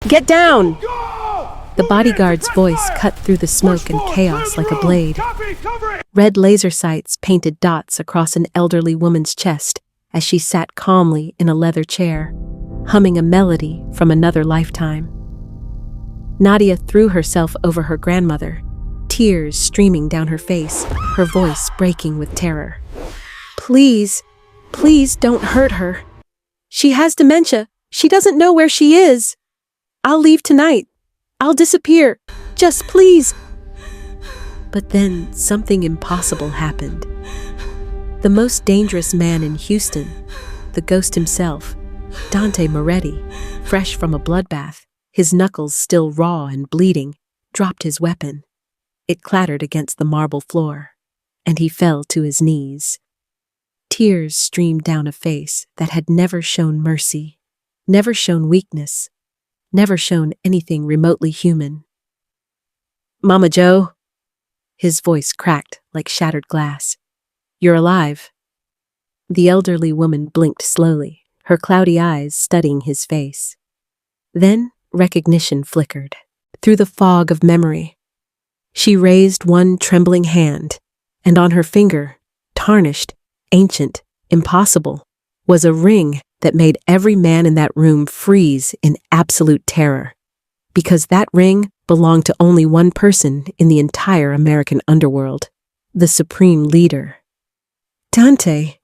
Get down! The bodyguard's voice cut through the smoke and chaos like a blade. Red laser sights painted dots across an elderly woman's chest as she sat calmly in a leather chair, humming a melody from another lifetime. Nadia threw herself over her grandmother, tears streaming down her face, her voice breaking with terror. Please, please don't hurt her. She has dementia. She doesn't know where she is. I'll leave tonight. I'll disappear. Just please. But then something impossible happened. The most dangerous man in Houston, the ghost himself, Dante Moretti, fresh from a bloodbath, his knuckles still raw and bleeding, dropped his weapon. It clattered against the marble floor, and he fell to his knees. Tears streamed down a face that had never shown mercy, never shown weakness, never shown anything remotely human. Mama Joe, his voice cracked like shattered glass. You're alive. The elderly woman blinked slowly, her cloudy eyes studying his face. Then recognition flickered through the fog of memory. She raised one trembling hand, and on her finger, tarnished, ancient, impossible, was a ring that made every man in that room freeze in absolute terror, because that ring belonged to only one person in the entire American underworld, the supreme leader. Dante,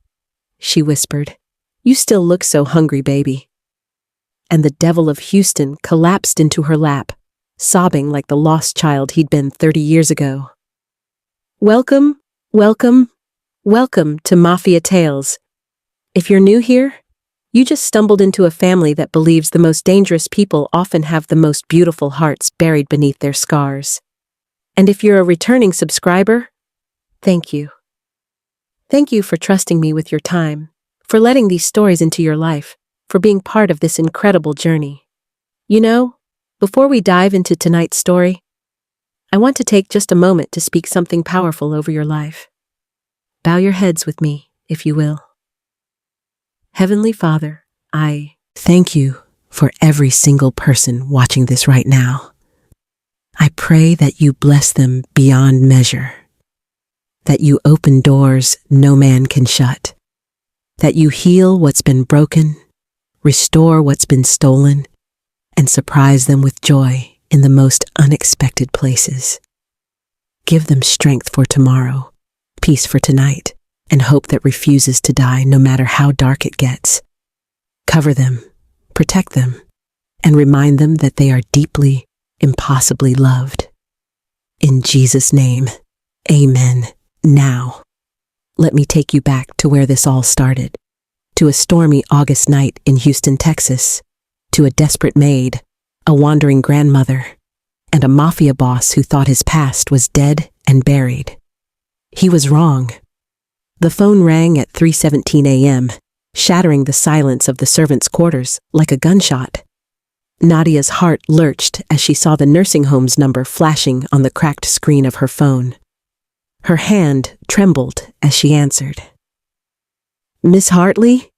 she whispered, you still look so hungry, baby. And the devil of Houston collapsed into her lap, sobbing like the lost child he'd been 30 years ago. Welcome, welcome, welcome to Mafia Tales. If you're new here, you just stumbled into a family that believes the most dangerous people often have the most beautiful hearts buried beneath their scars. And if you're a returning subscriber, thank you. Thank you for trusting me with your time, for letting these stories into your life, for being part of this incredible journey. You know, before we dive into tonight's story, I want to take just a moment to speak something powerful over your life. Bow your heads with me, if you will. Heavenly Father, I thank you for every single person watching this right now. I pray that you bless them beyond measure, that you open doors no man can shut, that you heal what's been broken, restore what's been stolen, and surprise them with joy in the most unexpected places. Give them strength for tomorrow, peace for tonight, and hope that refuses to die no matter how dark it gets. Cover them, protect them, and remind them that they are deeply, impossibly loved. In Jesus' name, amen. Now, let me take you back to where this all started, to a stormy August night in Houston, Texas, to a desperate maid, a wandering grandmother, and a mafia boss who thought his past was dead and buried. He was wrong. The phone rang at 3:17 a.m., shattering the silence of the servants' quarters like a gunshot. Nadia's heart lurched as she saw the nursing home's number flashing on the cracked screen of her phone. Her hand trembled as she answered. Miss Hartley?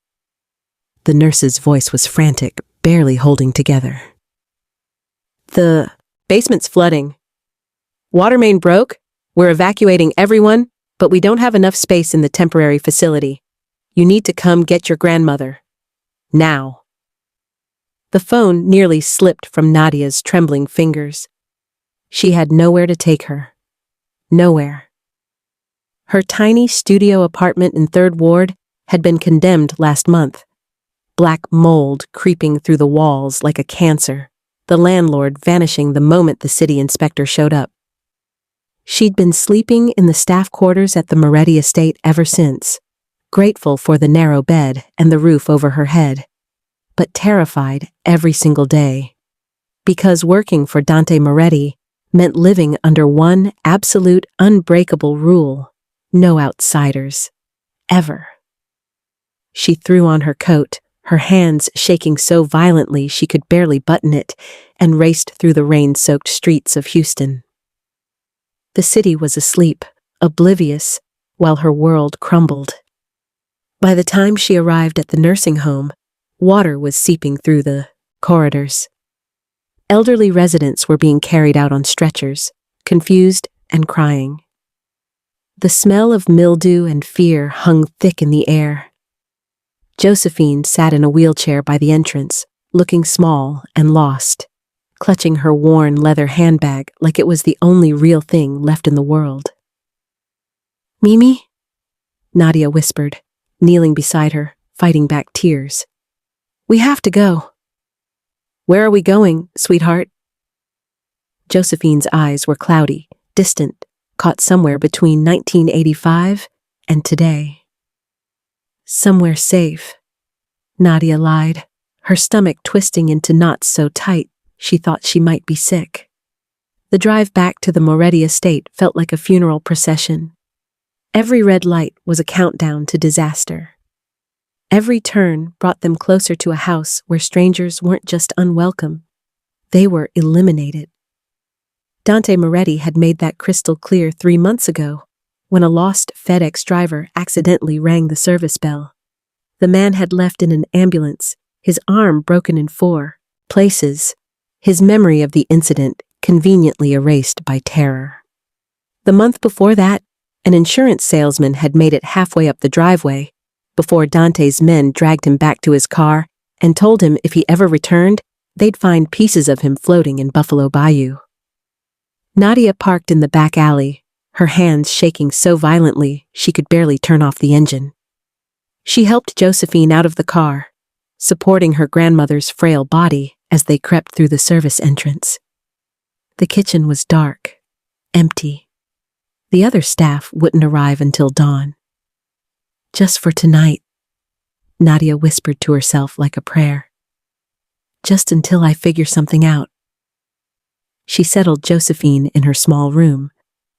The nurse's voice was frantic, barely holding together. The basement's flooding. Water main broke. We're evacuating everyone, but we don't have enough space in the temporary facility. You need to come get your grandmother. Now. The phone nearly slipped from Nadia's trembling fingers. She had nowhere to take her. Nowhere. Her tiny studio apartment in 3rd Ward had been condemned last month. Black mold creeping through the walls like a cancer, the landlord vanishing the moment the city inspector showed up. She'd been sleeping in the staff quarters at the Moretti estate ever since, grateful for the narrow bed and the roof over her head, but terrified every single day. Because working for Dante Moretti meant living under one absolute unbreakable rule: no outsiders. Ever. She threw on her coat, her hands shaking so violently she could barely button it, and raced through the rain-soaked streets of Houston. The city was asleep, oblivious, while her world crumbled. By the time she arrived at the nursing home, water was seeping through the corridors. Elderly residents were being carried out on stretchers, confused and crying. The smell of mildew and fear hung thick in the air. Josephine sat in a wheelchair by the entrance, looking small and lost, clutching her worn leather handbag like it was the only real thing left in the world. "Mimi?" Nadia whispered, kneeling beside her, fighting back tears. "We have to go." "Where are we going, sweetheart?" Josephine's eyes were cloudy, distant, caught somewhere between 1985 and today. "Somewhere safe," Nadia lied, her stomach twisting into knots so tight she thought she might be sick. The drive back to the Moretti estate felt like a funeral procession. Every red light was a countdown to disaster. Every turn brought them closer to a house where strangers weren't just unwelcome, they were eliminated. Dante Moretti had made that crystal clear 3 months ago, when a lost FedEx driver accidentally rang the service bell. The man had left in an ambulance, his arm broken in 4 places, his memory of the incident conveniently erased by terror. The month before that, an insurance salesman had made it halfway up the driveway before Dante's men dragged him back to his car and told him if he ever returned, they'd find pieces of him floating in Buffalo Bayou. Nadia parked in the back alley, her hands shaking so violently she could barely turn off the engine. She helped Josephine out of the car, supporting her grandmother's frail body as they crept through the service entrance. The kitchen was dark, empty. The other staff wouldn't arrive until dawn. "Just for tonight," Nadia whispered to herself like a prayer. "Just until I figure something out." She settled Josephine in her small room,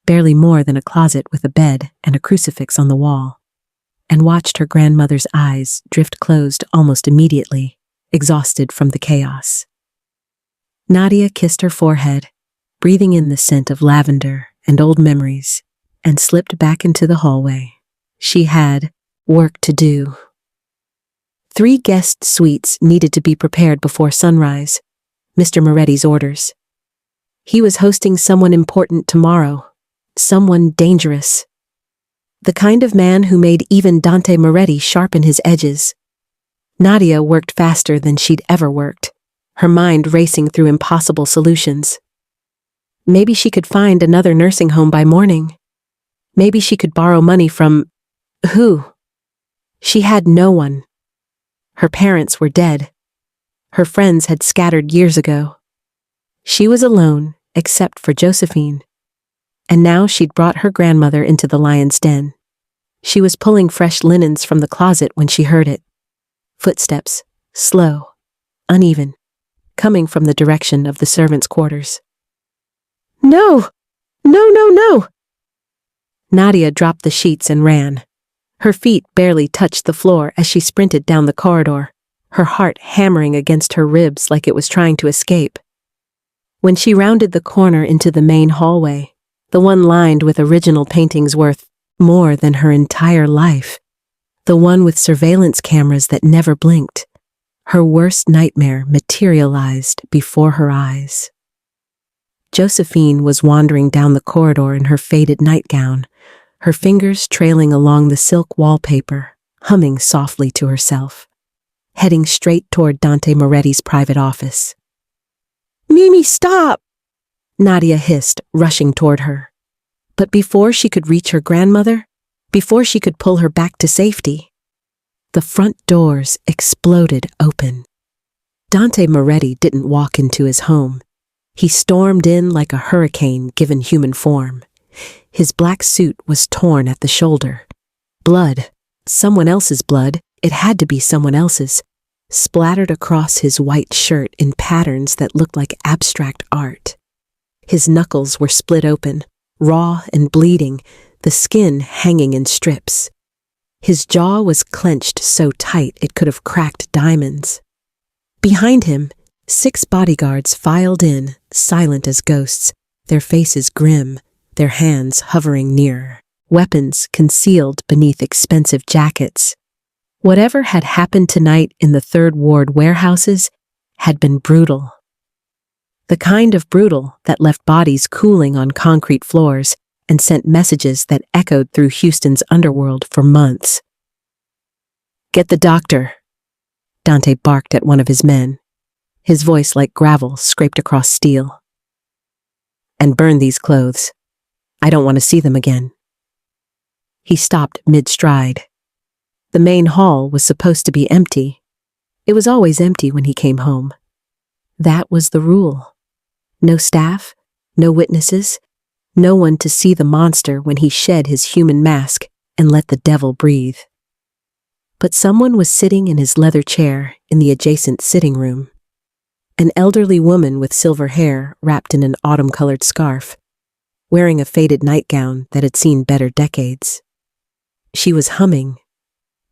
barely more than a closet with a bed and a crucifix on the wall, and watched her grandmother's eyes drift closed almost immediately, exhausted from the chaos. Nadia kissed her forehead, breathing in the scent of lavender and old memories, and slipped back into the hallway. She had work to do. 3 guest suites needed to be prepared before sunrise, Mr. Moretti's orders. He was hosting someone important tomorrow, someone dangerous. The kind of man who made even Dante Moretti sharpen his edges. Nadia worked faster than she'd ever worked, her mind racing through impossible solutions. Maybe she could find another nursing home by morning. Maybe she could borrow money from... who? She had no one. Her parents were dead. Her friends had scattered years ago. She was alone, except for Josephine. And now she'd brought her grandmother into the lion's den. She was pulling fresh linens from the closet when she heard it. Footsteps, slow, uneven, coming from the direction of the servants' quarters. "No! No, no, no!" Nadia dropped the sheets and ran. Her feet barely touched the floor as she sprinted down the corridor, her heart hammering against her ribs like it was trying to escape. When she rounded the corner into the main hallway, the one lined with original paintings worth more than her entire life, the one with surveillance cameras that never blinked, her worst nightmare materialized before her eyes. Josephine was wandering down the corridor in her faded nightgown, her fingers trailing along the silk wallpaper, humming softly to herself, heading straight toward Dante Moretti's private office. "Mimi, stop!" Nadia hissed, rushing toward her. But before she could reach her grandmother, before she could pull her back to safety, the front doors exploded open. Dante Moretti didn't walk into his home. He stormed in like a hurricane given human form. His black suit was torn at the shoulder. Blood, someone else's blood, it had to be someone else's, splattered across his white shirt in patterns that looked like abstract art. His knuckles were split open, raw and bleeding, the skin hanging in strips. His jaw was clenched so tight it could have cracked diamonds. Behind him, 6 bodyguards filed in, silent as ghosts, their faces grim, their hands hovering near, weapons concealed beneath expensive jackets. Whatever had happened tonight in the Third Ward warehouses had been brutal. The kind of brutal that left bodies cooling on concrete floors and sent messages that echoed through Houston's underworld for months. "Get the doctor," Dante barked at one of his men, his voice like gravel scraped across steel. "And burn these clothes. I don't want to see them again." He stopped mid-stride. The main hall was supposed to be empty. It was always empty when he came home. That was the rule. No staff, no witnesses, no one to see the monster when he shed his human mask and let the devil breathe. But someone was sitting in his leather chair in the adjacent sitting room. An elderly woman with silver hair wrapped in an autumn-colored scarf, wearing a faded nightgown that had seen better decades. She was humming,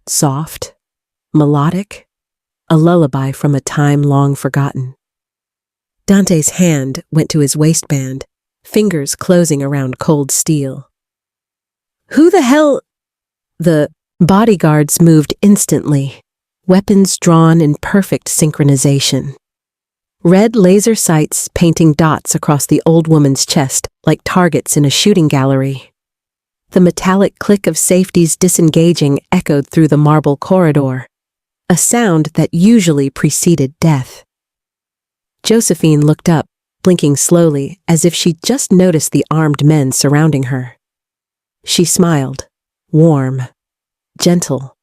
soft, melodic, a lullaby from a time long forgotten. Dante's hand went to his waistband, fingers closing around cold steel. "Who the hell—" The bodyguards moved instantly, weapons drawn in perfect synchronization. Red laser sights painting dots across the old woman's chest like targets in a shooting gallery. The metallic click of safeties disengaging echoed through the marble corridor, a sound that usually preceded death. Josephine looked up, blinking slowly as if she'd just noticed the armed men surrounding her. She smiled, warm, gentle,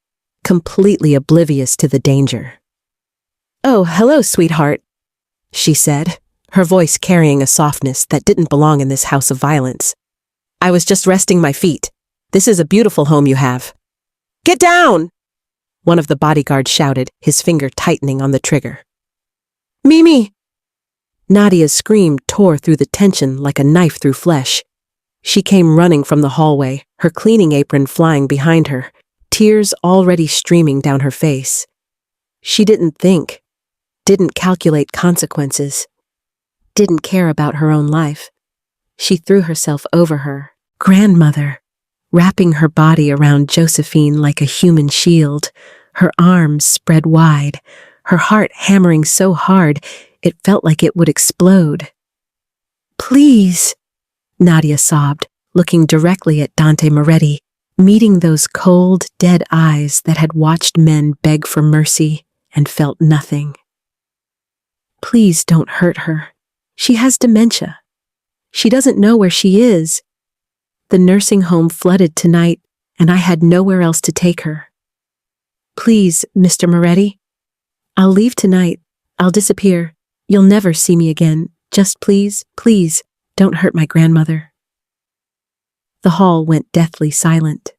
completely oblivious to the danger. "Oh, hello, sweetheart," she said, her voice carrying a softness that didn't belong in this house of violence. "I was just resting my feet. This is a beautiful home you have." "Get down!" one of the bodyguards shouted, his finger tightening on the trigger. "Mimi!" Nadia's scream tore through the tension like a knife through flesh. She came running from the hallway, her cleaning apron flying behind her, tears already streaming down her face. She didn't think, didn't calculate consequences, didn't care about her own life. She threw herself over her grandmother, wrapping her body around Josephine like a human shield, her arms spread wide, her heart hammering so hard it felt like it would explode. "Please," Nadia sobbed, looking directly at Dante Moretti, meeting those cold, dead eyes that had watched men beg for mercy and felt nothing. "Please don't hurt her. She has dementia. She doesn't know where she is. The nursing home flooded tonight, and I had nowhere else to take her. Please, Mr. Moretti. I'll leave tonight. I'll disappear. You'll never see me again. Just please, please, don't hurt my grandmother." The hall went deathly silent.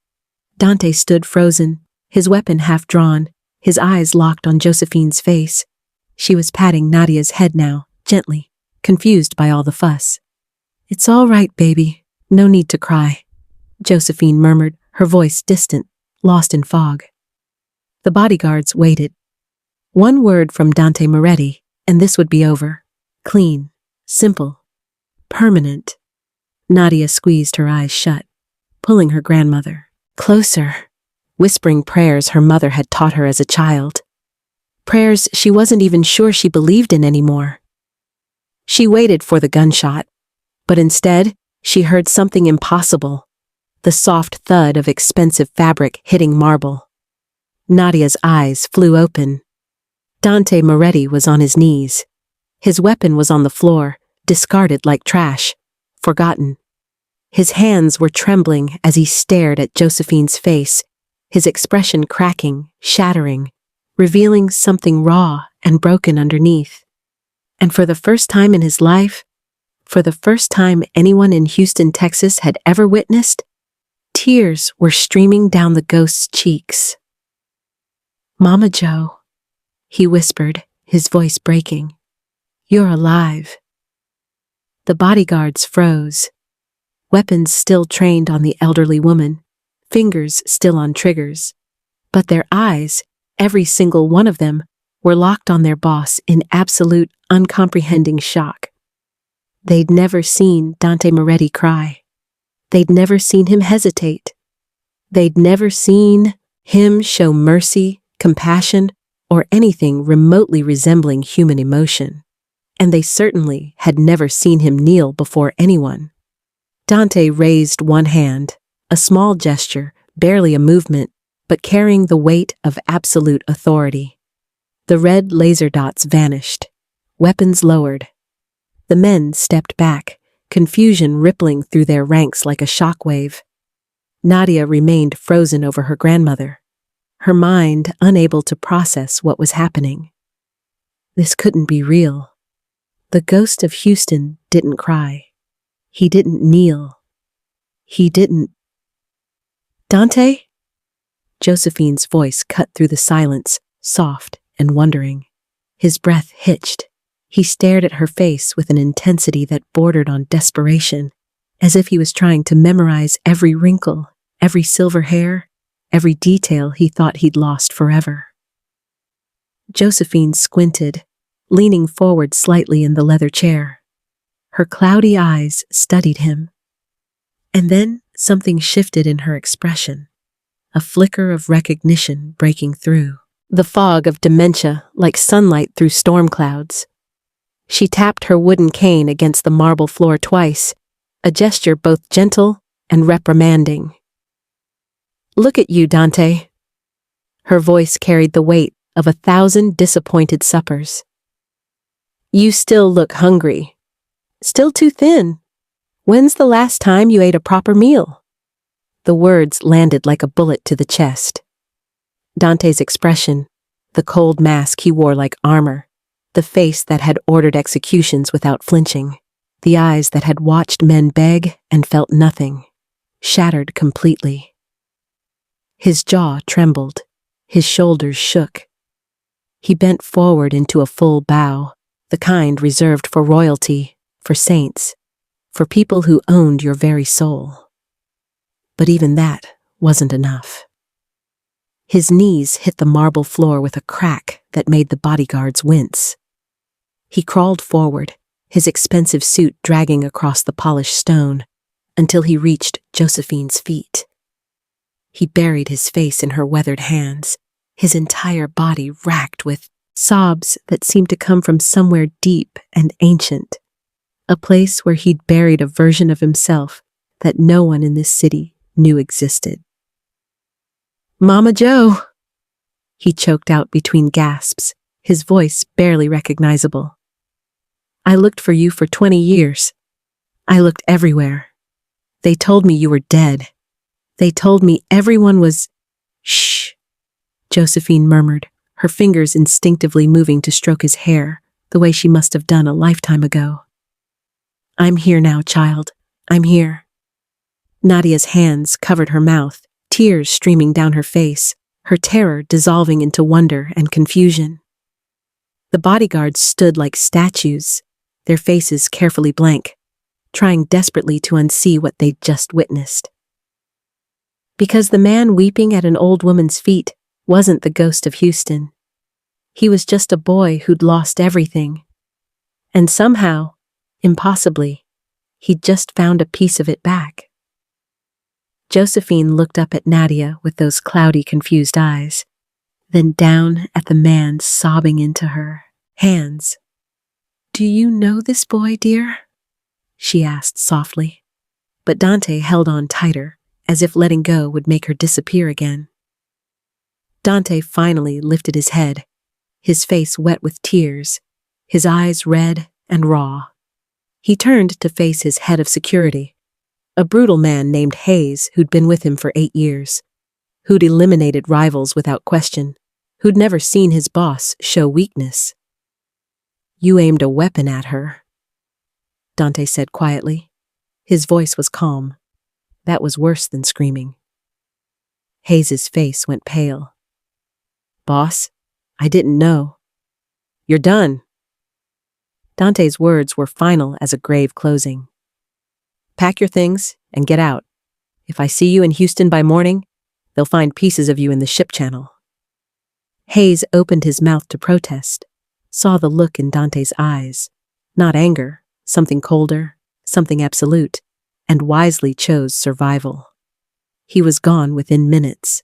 Dante stood frozen, his weapon half drawn, his eyes locked on Josephine's face. She was patting Nadia's head now, gently, confused by all the fuss. "It's all right, baby. No need to cry," Josephine murmured, her voice distant, lost in fog. The bodyguards waited. One word from Dante Moretti, and this would be over. Clean, simple, permanent. Nadia squeezed her eyes shut, pulling her grandmother closer, whispering prayers her mother had taught her as a child. Prayers she wasn't even sure she believed in anymore. She waited for the gunshot, but instead, she heard something impossible, the soft thud of expensive fabric hitting marble. Nadia's eyes flew open. Dante Moretti was on his knees. His weapon was on the floor, discarded like trash, forgotten. His hands were trembling as he stared at Josephine's face, his expression cracking, shattering, revealing something raw and broken underneath. And for the first time in his life, for the first time anyone in Houston, Texas had ever witnessed, tears were streaming down the ghost's cheeks. "Mama Joe," he whispered, his voice breaking. "You're alive." The bodyguards froze, weapons still trained on the elderly woman, fingers still on triggers, but their eyes, every single one of them, were locked on their boss in absolute, uncomprehending shock. They'd never seen Dante Moretti cry. They'd never seen him hesitate. They'd never seen him show mercy, compassion, or anything remotely resembling human emotion. and they certainly had never seen him kneel before anyone. Dante raised one hand, a small gesture, barely a movement, but carrying the weight of absolute authority. The red laser dots vanished, weapons lowered. The men stepped back, confusion rippling through their ranks like a shockwave. Nadia remained frozen over her grandmother, her mind unable to process what was happening. This couldn't be real. The ghost of Houston didn't cry. He didn't kneel. He didn't. Dante? Josephine's voice cut through the silence, soft and wondering. His breath hitched. He stared at her face with an intensity that bordered on desperation, as if he was trying to memorize every wrinkle, every silver hair, every detail he thought he'd lost forever. Josephine squinted, leaning forward slightly in the leather chair. Her cloudy eyes studied him. And then something shifted in her expression, a flicker of recognition breaking through the fog of dementia like sunlight through storm clouds. She tapped her wooden cane against the marble floor twice, a gesture both gentle and reprimanding. "Look at you, Dante." Her voice carried the weight of 1,000 disappointed suppers. "You still look hungry. Still too thin. When's the last time you ate a proper meal?" The words landed like a bullet to the chest. Dante's expression, the cold mask he wore like armor, the face that had ordered executions without flinching, the eyes that had watched men beg and felt nothing, shattered completely. His jaw trembled, his shoulders shook. He bent forward into a full bow, the kind reserved for royalty, for saints, for people who owned your very soul. But even that wasn't enough. His knees hit the marble floor with a crack that made the bodyguards wince. He crawled forward, his expensive suit dragging across the polished stone, until he reached Josephine's feet. He buried his face in her weathered hands, his entire body racked with sobs that seemed to come from somewhere deep and ancient, a place where he'd buried a version of himself that no one in this city knew existed. "Mama Joe," he choked out between gasps, his voice barely recognizable. "I looked for you for 20 years. I looked everywhere. They told me you were dead. They told me everyone was—" "Shh," Josephine murmured, her fingers instinctively moving to stroke his hair, the way she must have done a lifetime ago. "I'm here now, child. I'm here." Nadia's hands covered her mouth, tears streaming down her face, her terror dissolving into wonder and confusion. The bodyguards stood like statues, their faces carefully blank, trying desperately to unsee what they'd just witnessed. Because the man weeping at an old woman's feet wasn't the ghost of Houston. He was just a boy who'd lost everything. And somehow, impossibly, he'd just found a piece of it back. Josephine looked up at Nadia with those cloudy, confused eyes, then down at the man sobbing into her hands. "Do you know this boy, dear?" she asked softly. But Dante held on tighter, as if letting go would make her disappear again. Dante finally lifted his head, his face wet with tears, his eyes red and raw. He turned to face his head of security, a brutal man named Hayes who'd been with him for 8 years, who'd eliminated rivals without question, who'd never seen his boss show weakness. "You aimed a weapon at her," Dante said quietly. His voice was calm. That was worse than screaming. Hayes's face went pale. "Boss, I didn't know. You're done." Dante's words were final as a grave closing. "Pack your things and get out. If I see you in Houston by morning, they'll find pieces of you in the ship channel." Hayes opened his mouth to protest, saw the look in Dante's eyes, not anger, something colder, something absolute, and wisely chose survival. He was gone within minutes.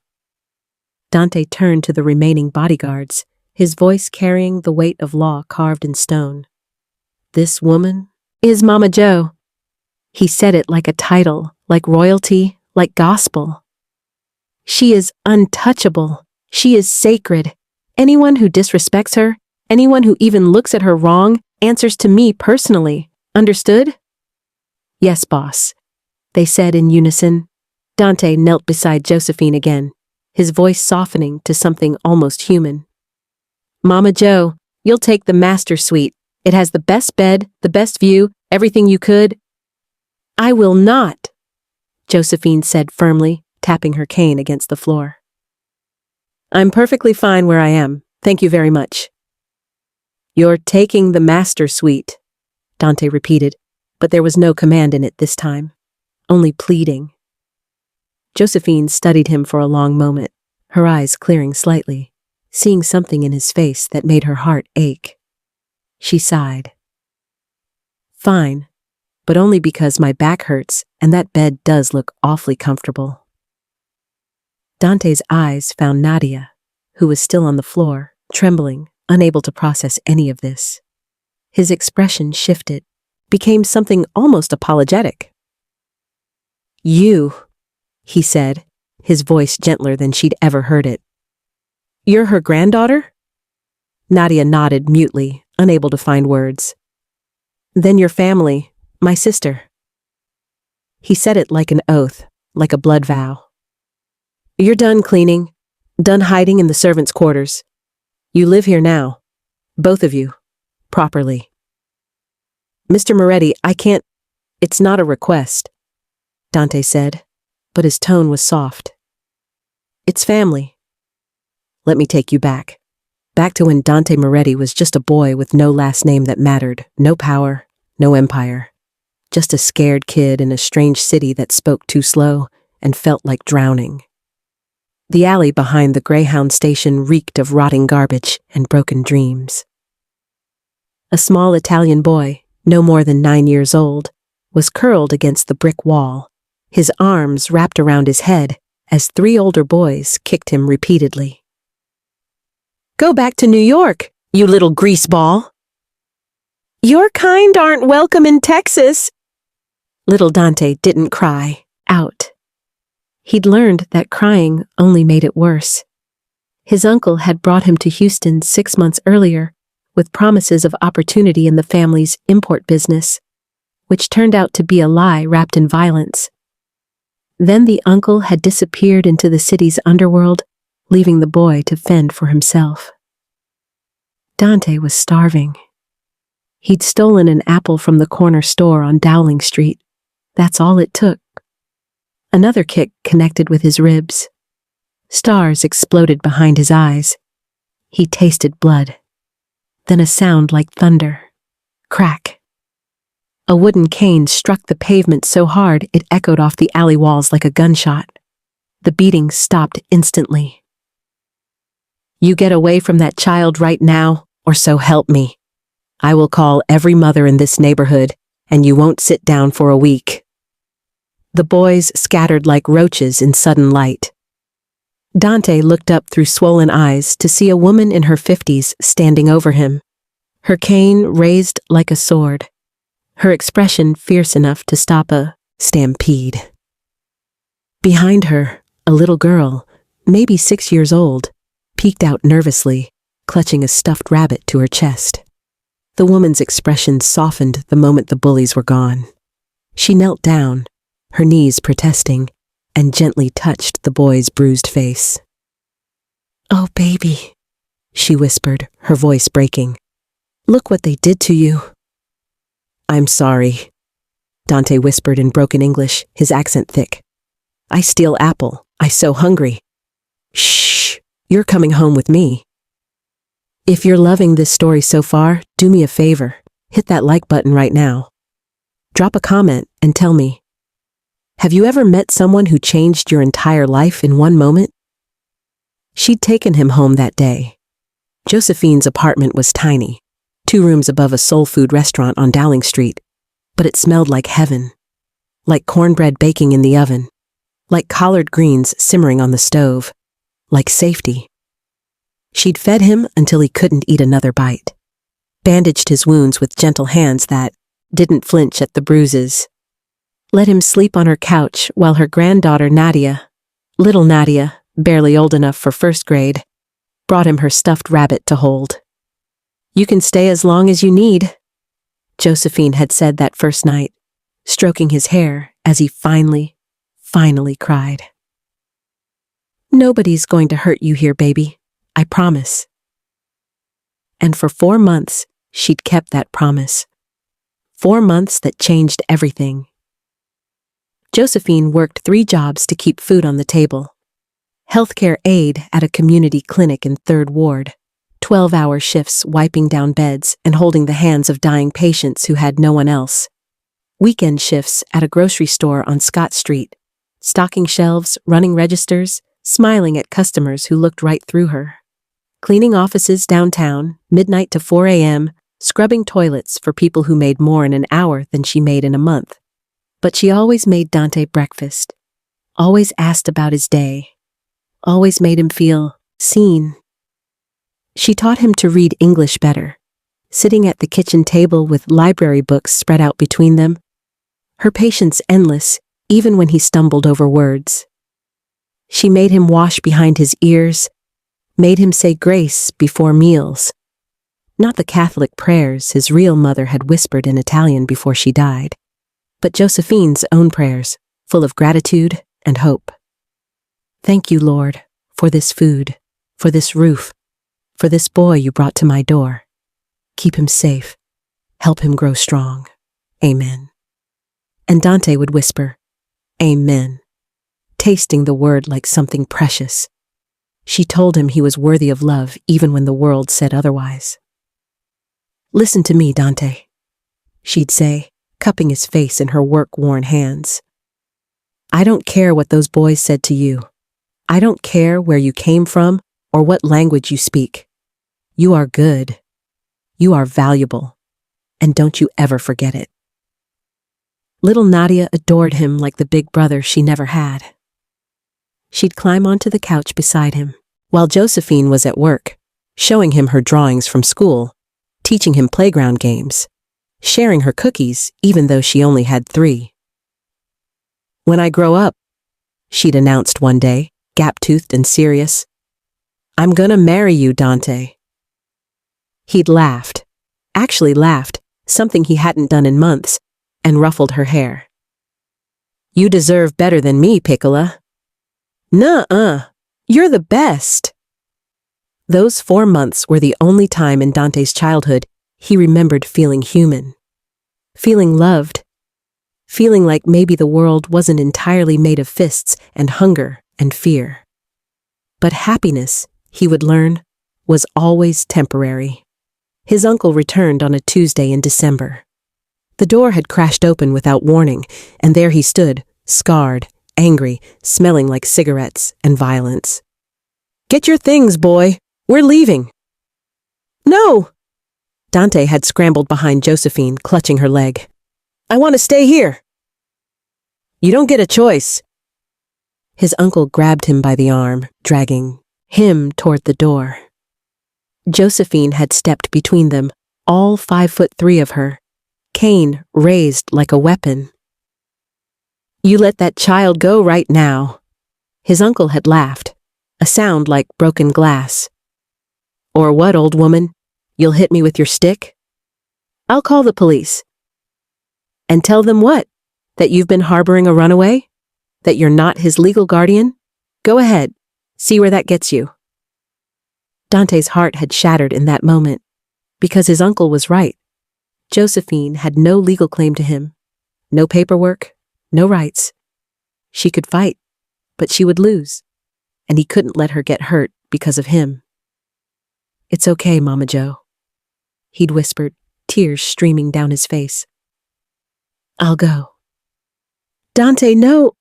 Dante turned to the remaining bodyguards, his voice carrying the weight of law carved in stone. This woman is Mama Joe. He said it like a title, like royalty, like gospel. She is untouchable. She is sacred. Anyone who disrespects her, anyone who even looks at her wrong, answers to me personally. Understood? Yes, boss, they said in unison. Dante knelt beside Josephine again, his voice softening to something almost human. Mama Joe, you'll take the master suite. It has the best bed, the best view, everything you could. I will not, Josephine said firmly, tapping her cane against the floor. I'm perfectly fine where I am. Thank you very much. You're taking the master suite, Dante repeated, but there was no command in it this time, only pleading. Josephine studied him for a long moment, her eyes clearing slightly, seeing something in his face that made her heart ache. She sighed. Fine, but only because my back hurts and that bed does look awfully comfortable. Dante's eyes found Nadia, who was still on the floor, trembling, unable to process any of this. His expression shifted, became something almost apologetic. You, he said, his voice gentler than she'd ever heard it. You're her granddaughter? Nadia nodded mutely, unable to find words. Then your family, my sister. He said it like an oath, like a blood vow. You're done cleaning, done hiding in the servants' quarters. You live here now, both of you, properly. Mr. Moretti, I can't. It's not a request, Dante said, but his tone was soft. It's family. Let me take you back. Back to when Dante Moretti was just a boy with no last name that mattered, no power, no empire. Just a scared kid in a strange city that spoke too slow and felt like drowning. The alley behind the Greyhound station reeked of rotting garbage and broken dreams. A small Italian boy, no more than 9 years old, was curled against the brick wall, his arms wrapped around his head as 3 older boys kicked him repeatedly. Go back to New York, you little greaseball. Your kind aren't welcome in Texas. Little Dante didn't cry out. He'd learned that crying only made it worse. His uncle had brought him to Houston 6 months earlier with promises of opportunity in the family's import business, which turned out to be a lie wrapped in violence. Then the uncle had disappeared into the city's underworld, leaving the boy to fend for himself. Dante was starving. He'd stolen an apple from the corner store on Dowling Street. That's all it took. Another kick connected with his ribs. Stars exploded behind his eyes. He tasted blood. Then a sound like thunder. Crack. A wooden cane struck the pavement so hard it echoed off the alley walls like a gunshot. The beating stopped instantly. You get away from that child right now, or so help me. I will call every mother in this neighborhood, and you won't sit down for a week. The boys scattered like roaches in sudden light. Dante looked up through swollen eyes to see a woman in her 50s standing over him, her cane raised like a sword, her expression fierce enough to stop a stampede. Behind her, a little girl, maybe 6 years old, peeked out nervously, clutching a stuffed rabbit to her chest. The woman's expression softened the moment the bullies were gone. She knelt down, her knees protesting, and gently touched the boy's bruised face. Oh, baby, she whispered, her voice breaking. Look what they did to you. I'm sorry, Dante whispered in broken English, his accent thick. I steal apple. I so hungry. Shh, you're coming home with me. If you're loving this story so far, do me a favor. Hit that like button right now. Drop a comment and tell me, have you ever met someone who changed your entire life in one moment? She'd taken him home that day. Josephine's apartment was tiny, 2 rooms above a soul food restaurant on Dowling Street, but it smelled like heaven, like cornbread baking in the oven, like collard greens simmering on the stove, like safety. She'd fed him until he couldn't eat another bite. bandaged his wounds with gentle hands that didn't flinch at the bruises. Let him sleep on her couch while her granddaughter Nadia, little Nadia, barely old enough for first grade, brought him her stuffed rabbit to hold. "You can stay as long as you need," Josephine had said that first night, stroking his hair as he finally cried. "Nobody's going to hurt you here, baby. I promise." And for 4 months, she'd kept that promise. 4 months that changed everything. Josephine worked 3 jobs to keep food on the table. Healthcare aide at a community clinic in 3rd Ward, 12-hour shifts wiping down beds and holding the hands of dying patients who had no one else. Weekend shifts at a grocery store on Scott Street, stocking shelves, running registers, smiling at customers who looked right through her. Cleaning offices downtown, midnight to 4 a.m., scrubbing toilets for people who made more in an hour than she made in a month. But she always made Dante breakfast, always asked about his day, always made him feel seen. She taught him to read English better, sitting at the kitchen table with library books spread out between them, her patience endless even when he stumbled over words. She made him wash behind his ears, made him say grace before meals. Not the Catholic prayers his real mother had whispered in Italian before she died, but Josephine's own prayers, full of gratitude and hope. "Thank you, Lord, for this food, for this roof, for this boy you brought to my door. Keep him safe. Help him grow strong. Amen." And Dante would whisper, "Amen," tasting the word like something precious. She told him he was worthy of love even when the world said otherwise. "Listen to me, Dante," she'd say, cupping his face in her work-worn hands. "I don't care what those boys said to you. I don't care where you came from or what language you speak. You are good. You are valuable. And don't you ever forget it." Little Nadia adored him like the big brother she never had. She'd climb onto the couch beside him, while Josephine was at work, showing him her drawings from school, teaching him playground games, sharing her cookies even though she only had 3. "When I grow up," she'd announced one day, gap-toothed and serious, "I'm gonna marry you, Dante." He'd laughed, actually laughed, something he hadn't done in months, and ruffled her hair. "You deserve better than me, Piccola." "Nuh-uh, you're the best." Those 4 months were the only time in Dante's childhood he remembered feeling human, feeling loved, feeling like maybe the world wasn't entirely made of fists and hunger and fear. But happiness, he would learn, was always temporary. His uncle returned on a Tuesday in December. The door had crashed open without warning, and there he stood, scarred, angry, smelling like cigarettes and violence. "Get your things, boy. We're leaving." "No!" Dante had scrambled behind Josephine, clutching her leg. "I want to stay here." "You don't get a choice." His uncle grabbed him by the arm, dragging him toward the door. Josephine had stepped between them, all 5'3" of her, cane raised like a weapon. "You let that child go right now." His uncle had laughed, a sound like broken glass. "Or what, old woman? You'll hit me with your stick?" "I'll call the police." "And tell them what? That you've been harboring a runaway? That you're not his legal guardian? Go ahead. See where that gets you." Dante's heart had shattered in that moment, because his uncle was right. Josephine had no legal claim to him, no paperwork, no rights. She could fight, but she would lose, and he couldn't let her get hurt because of him. "It's okay, Mama Joe," he'd whispered, tears streaming down his face. "I'll go." "Dante, no!"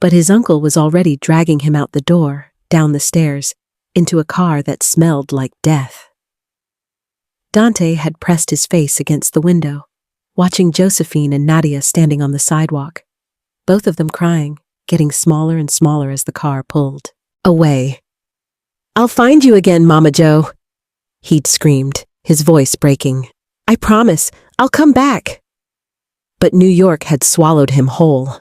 But his uncle was already dragging him out the door, down the stairs, into a car that smelled like death. Dante had pressed his face against the window, watching Josephine and Nadia standing on the sidewalk, both of them crying, getting smaller and smaller as the car pulled away. "I'll find you again, Mama Joe," he'd screamed, his voice breaking. "I promise, I'll come back." But New York had swallowed him whole.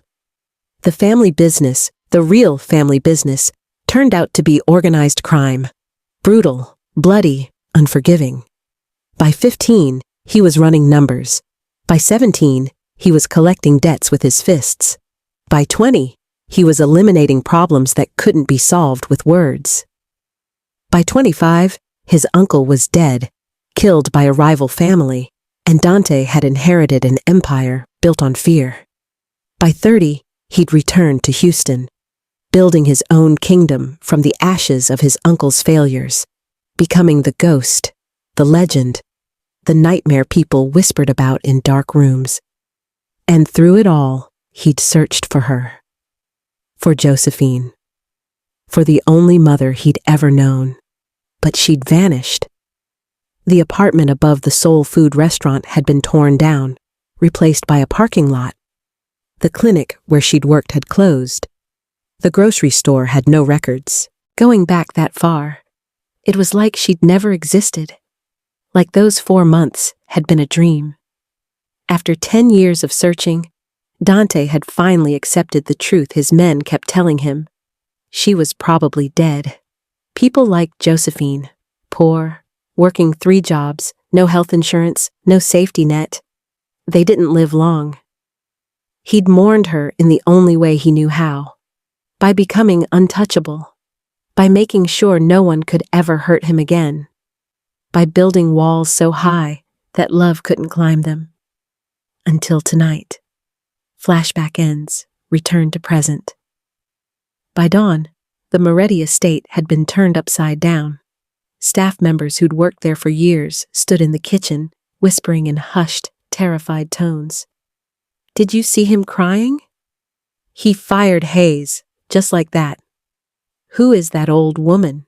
The family business, the real family business, turned out to be organized crime. Brutal, bloody, unforgiving. By 15, he was running numbers. By 17, he was collecting debts with his fists. By 20, he was eliminating problems that couldn't be solved with words. By 25, his uncle was dead, killed by a rival family, and Dante had inherited an empire built on fear. By 30, he'd returned to Houston, building his own kingdom from the ashes of his uncle's failures, becoming the ghost, the legend, the nightmare people whispered about in dark rooms. And through it all, he'd searched for her. For Josephine. For the only mother he'd ever known. But she'd vanished. The apartment above the soul food restaurant had been torn down, replaced by a parking lot. The clinic where she'd worked had closed. The grocery store had no records. Going back that far, it was like she'd never existed. Like those 4 months had been a dream. After 10 years of searching, Dante had finally accepted the truth his men kept telling him. She was probably dead. People like Josephine, poor, working 3 jobs, no health insurance, no safety net. They didn't live long. He'd mourned her in the only way he knew how. By becoming untouchable. By making sure no one could ever hurt him again. By building walls so high that love couldn't climb them. Until tonight. Flashback ends, return to present. By dawn, the Moretti estate had been turned upside down. Staff members who'd worked there for years stood in the kitchen, whispering in hushed, terrified tones. "Did you see him crying?" He fired Hayes, just like that. "Who is that old woman?"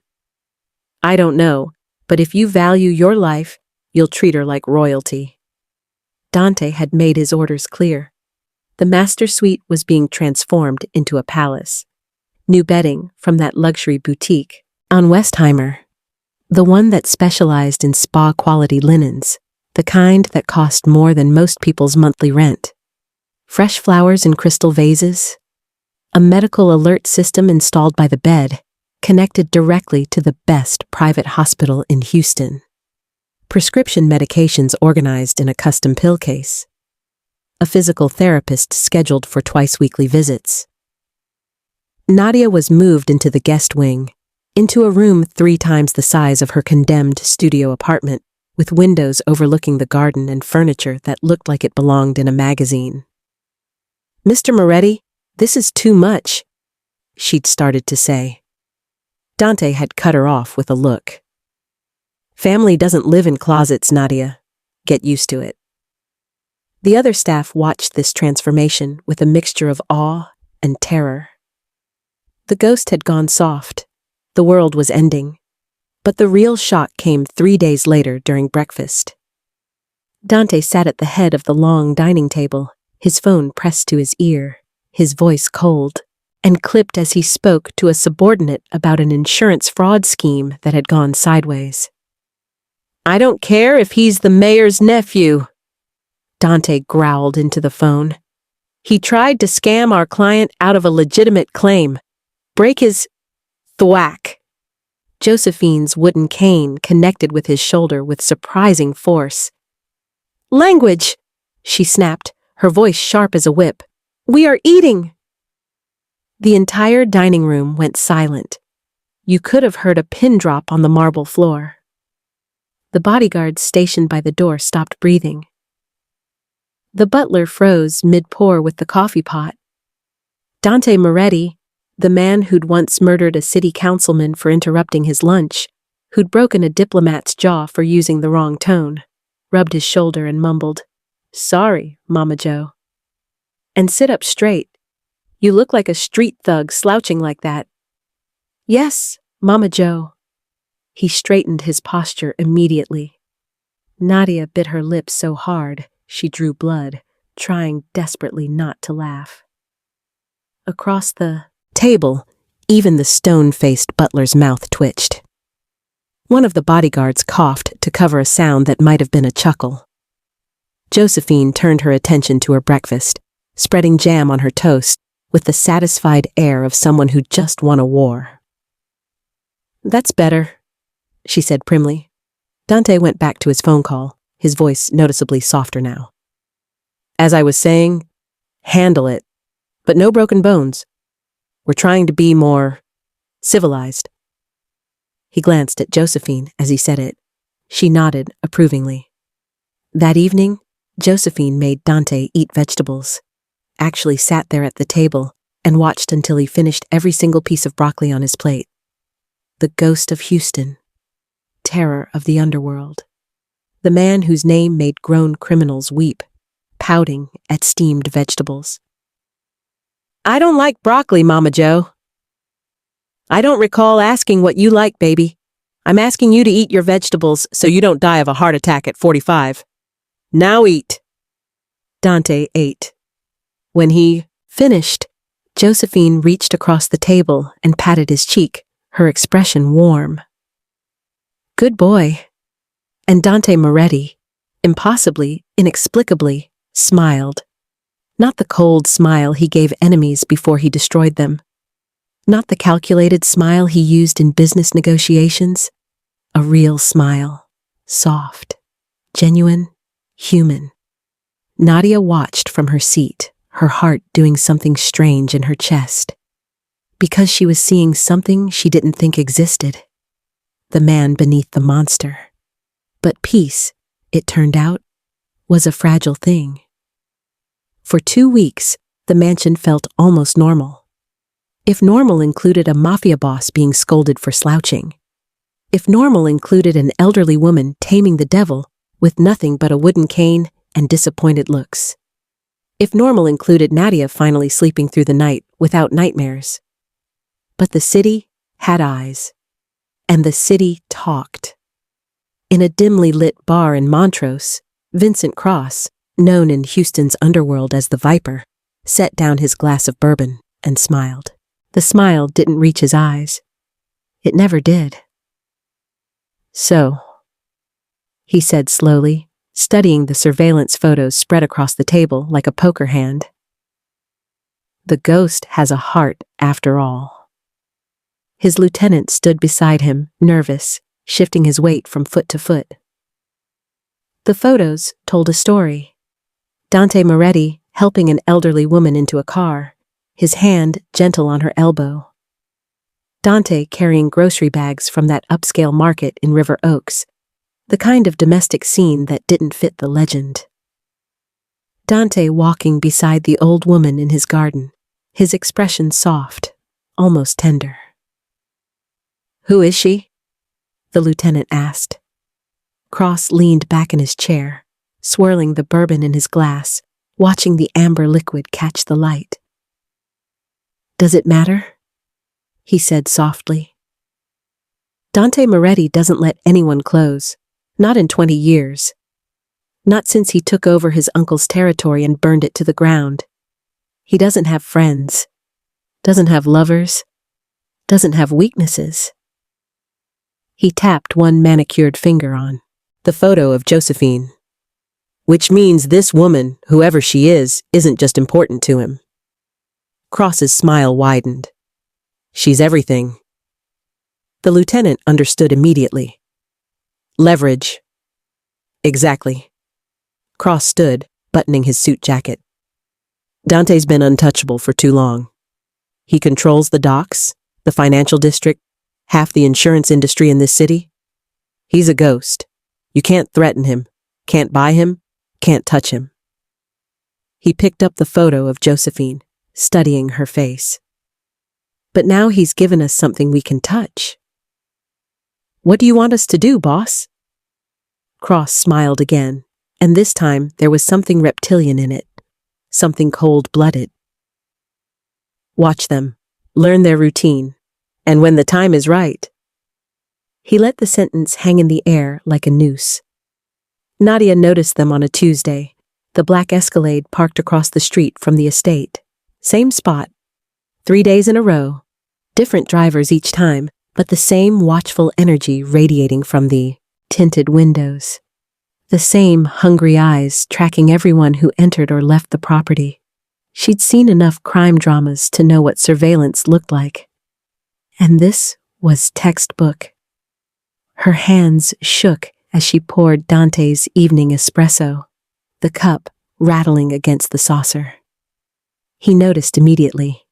"I don't know, but if you value your life, you'll treat her like royalty." Dante had made his orders clear. The master suite was being transformed into a palace. New bedding from that luxury boutique on Westheimer. The one that specialized in spa-quality linens, the kind that cost more than most people's monthly rent. Fresh flowers in crystal vases. A medical alert system installed by the bed, connected directly to the best private hospital in Houston. Prescription medications organized in a custom pill case. A physical therapist scheduled for twice-weekly visits. Nadia was moved into the guest wing, into a room 3 times the size of her condemned studio apartment, with windows overlooking the garden and furniture that looked like it belonged in a magazine. "Mr. Moretti, this is too much," she'd started to say. Dante had cut her off with a look. "Family doesn't live in closets, Nadia. Get used to it." The other staff watched this transformation with a mixture of awe and terror. The ghost had gone soft. The world was ending. But the real shock came 3 days later during breakfast. Dante sat at the head of the long dining table, his phone pressed to his ear, his voice cold, and clipped as he spoke to a subordinate about an insurance fraud scheme that had gone sideways. "I don't care if he's the mayor's nephew," Dante growled into the phone. "He tried to scam our client out of a legitimate claim. Break his thwack." Josephine's wooden cane connected with his shoulder with surprising force. "Language!" she snapped, her voice sharp as a whip. "We are eating!" The entire dining room went silent. You could have heard a pin drop on the marble floor. The bodyguards stationed by the door stopped breathing. The butler froze mid-pour with the coffee pot. Dante Moretti, the man who'd once murdered a city councilman for interrupting his lunch, who'd broken a diplomat's jaw for using the wrong tone, rubbed his shoulder and mumbled, "Sorry, Mama Joe." "And sit up straight. You look like a street thug slouching like that." "Yes, Mama Joe." He straightened his posture immediately. Nadia bit her lips so hard, she drew blood, trying desperately not to laugh. Across the table, even the stone-faced butler's mouth twitched. One of the bodyguards coughed to cover a sound that might have been a chuckle. Josephine turned her attention to her breakfast, spreading jam on her toast with the satisfied air of someone who just won a war. "That's better," she said primly. Dante went back to his phone call, his voice noticeably softer now. "As I was saying, handle it, but no broken bones. We're trying to be more civilized." He glanced at Josephine as he said it. She nodded approvingly. That evening, Josephine made Dante eat vegetables, actually sat there at the table and watched until he finished every single piece of broccoli on his plate. The ghost of Houston, terror of the underworld, the man whose name made grown criminals weep, pouting at steamed vegetables. "I don't like broccoli, Mama Joe." "I don't recall asking what you like, baby. I'm asking you to eat your vegetables so you don't die of a heart attack at 45. Now eat." Dante ate. When he finished, Josephine reached across the table and patted his cheek, her expression warm. "Good boy." And Dante Moretti, impossibly, inexplicably, smiled. Not the cold smile he gave enemies before he destroyed them. Not the calculated smile he used in business negotiations. A real smile. Soft. Genuine. Human. Nadia watched from her seat, her heart doing something strange in her chest. Because she was seeing something she didn't think existed. The man beneath the monster. But peace, it turned out, was a fragile thing. For 2 weeks, the mansion felt almost normal. If normal included a mafia boss being scolded for slouching. If normal included an elderly woman taming the devil with nothing but a wooden cane and disappointed looks. If normal included Nadia finally sleeping through the night without nightmares. But the city had eyes. And the city talked. In a dimly lit bar in Montrose, Vincent Cross, known in Houston's underworld as the Viper, set down his glass of bourbon and smiled. The smile didn't reach his eyes. It never did. "So," he said slowly, studying the surveillance photos spread across the table like a poker hand. "The ghost has a heart after all." His lieutenant stood beside him, nervous, shifting his weight from foot to foot. The photos told a story. Dante Moretti helping an elderly woman into a car, his hand gentle on her elbow. Dante carrying grocery bags from that upscale market in River Oaks, the kind of domestic scene that didn't fit the legend. Dante walking beside the old woman in his garden, his expression soft, almost tender. "Who is she?" the lieutenant asked. Cross leaned back in his chair, swirling the bourbon in his glass, watching the amber liquid catch the light. "Does it matter?" he said softly. Dante Moretti doesn't let anyone close, not in 20 years. Not since he took over his uncle's territory and burned it to the ground. He doesn't have friends, doesn't have lovers, doesn't have weaknesses. He tapped one manicured finger on the photo of Josephine. "Which means this woman, whoever she is, isn't just important to him." Cross's smile widened. "She's everything." The lieutenant understood immediately. "Leverage." "Exactly." Cross stood, buttoning his suit jacket. "Dante's been untouchable for too long. He controls the docks, the financial district, half the insurance industry in this city. He's a ghost. You can't threaten him, can't buy him, can't touch him." He picked up the photo of Josephine, studying her face. "But now he's given us something we can touch." "What do you want us to do, boss?" Cross smiled again, and this time there was something reptilian in it, something cold-blooded. "Watch them, learn their routine, and when the time is right." He let the sentence hang in the air like a noose. Nadia noticed them on a Tuesday, the black Escalade parked across the street from the estate. Same spot. 3 days in a row. Different drivers each time, but the same watchful energy radiating from the tinted windows. The same hungry eyes tracking everyone who entered or left the property. She'd seen enough crime dramas to know what surveillance looked like. And this was textbook. Her hands shook as she poured Dante's evening espresso, the cup rattling against the saucer. He noticed immediately.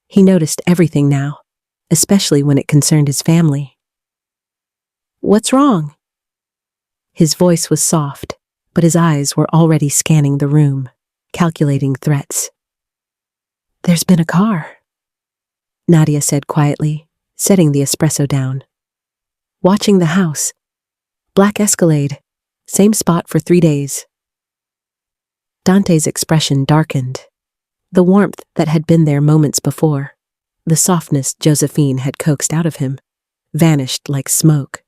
He noticed everything now, especially when it concerned his family. "What's wrong?" His voice was soft, but his eyes were already scanning the room, calculating threats. "There's been a car," Nadia said quietly, setting the espresso down. "Watching the house. Black Escalade. Same spot for 3 days." Dante's expression darkened. The warmth that had been there moments before, the softness Josephine had coaxed out of him, vanished like smoke.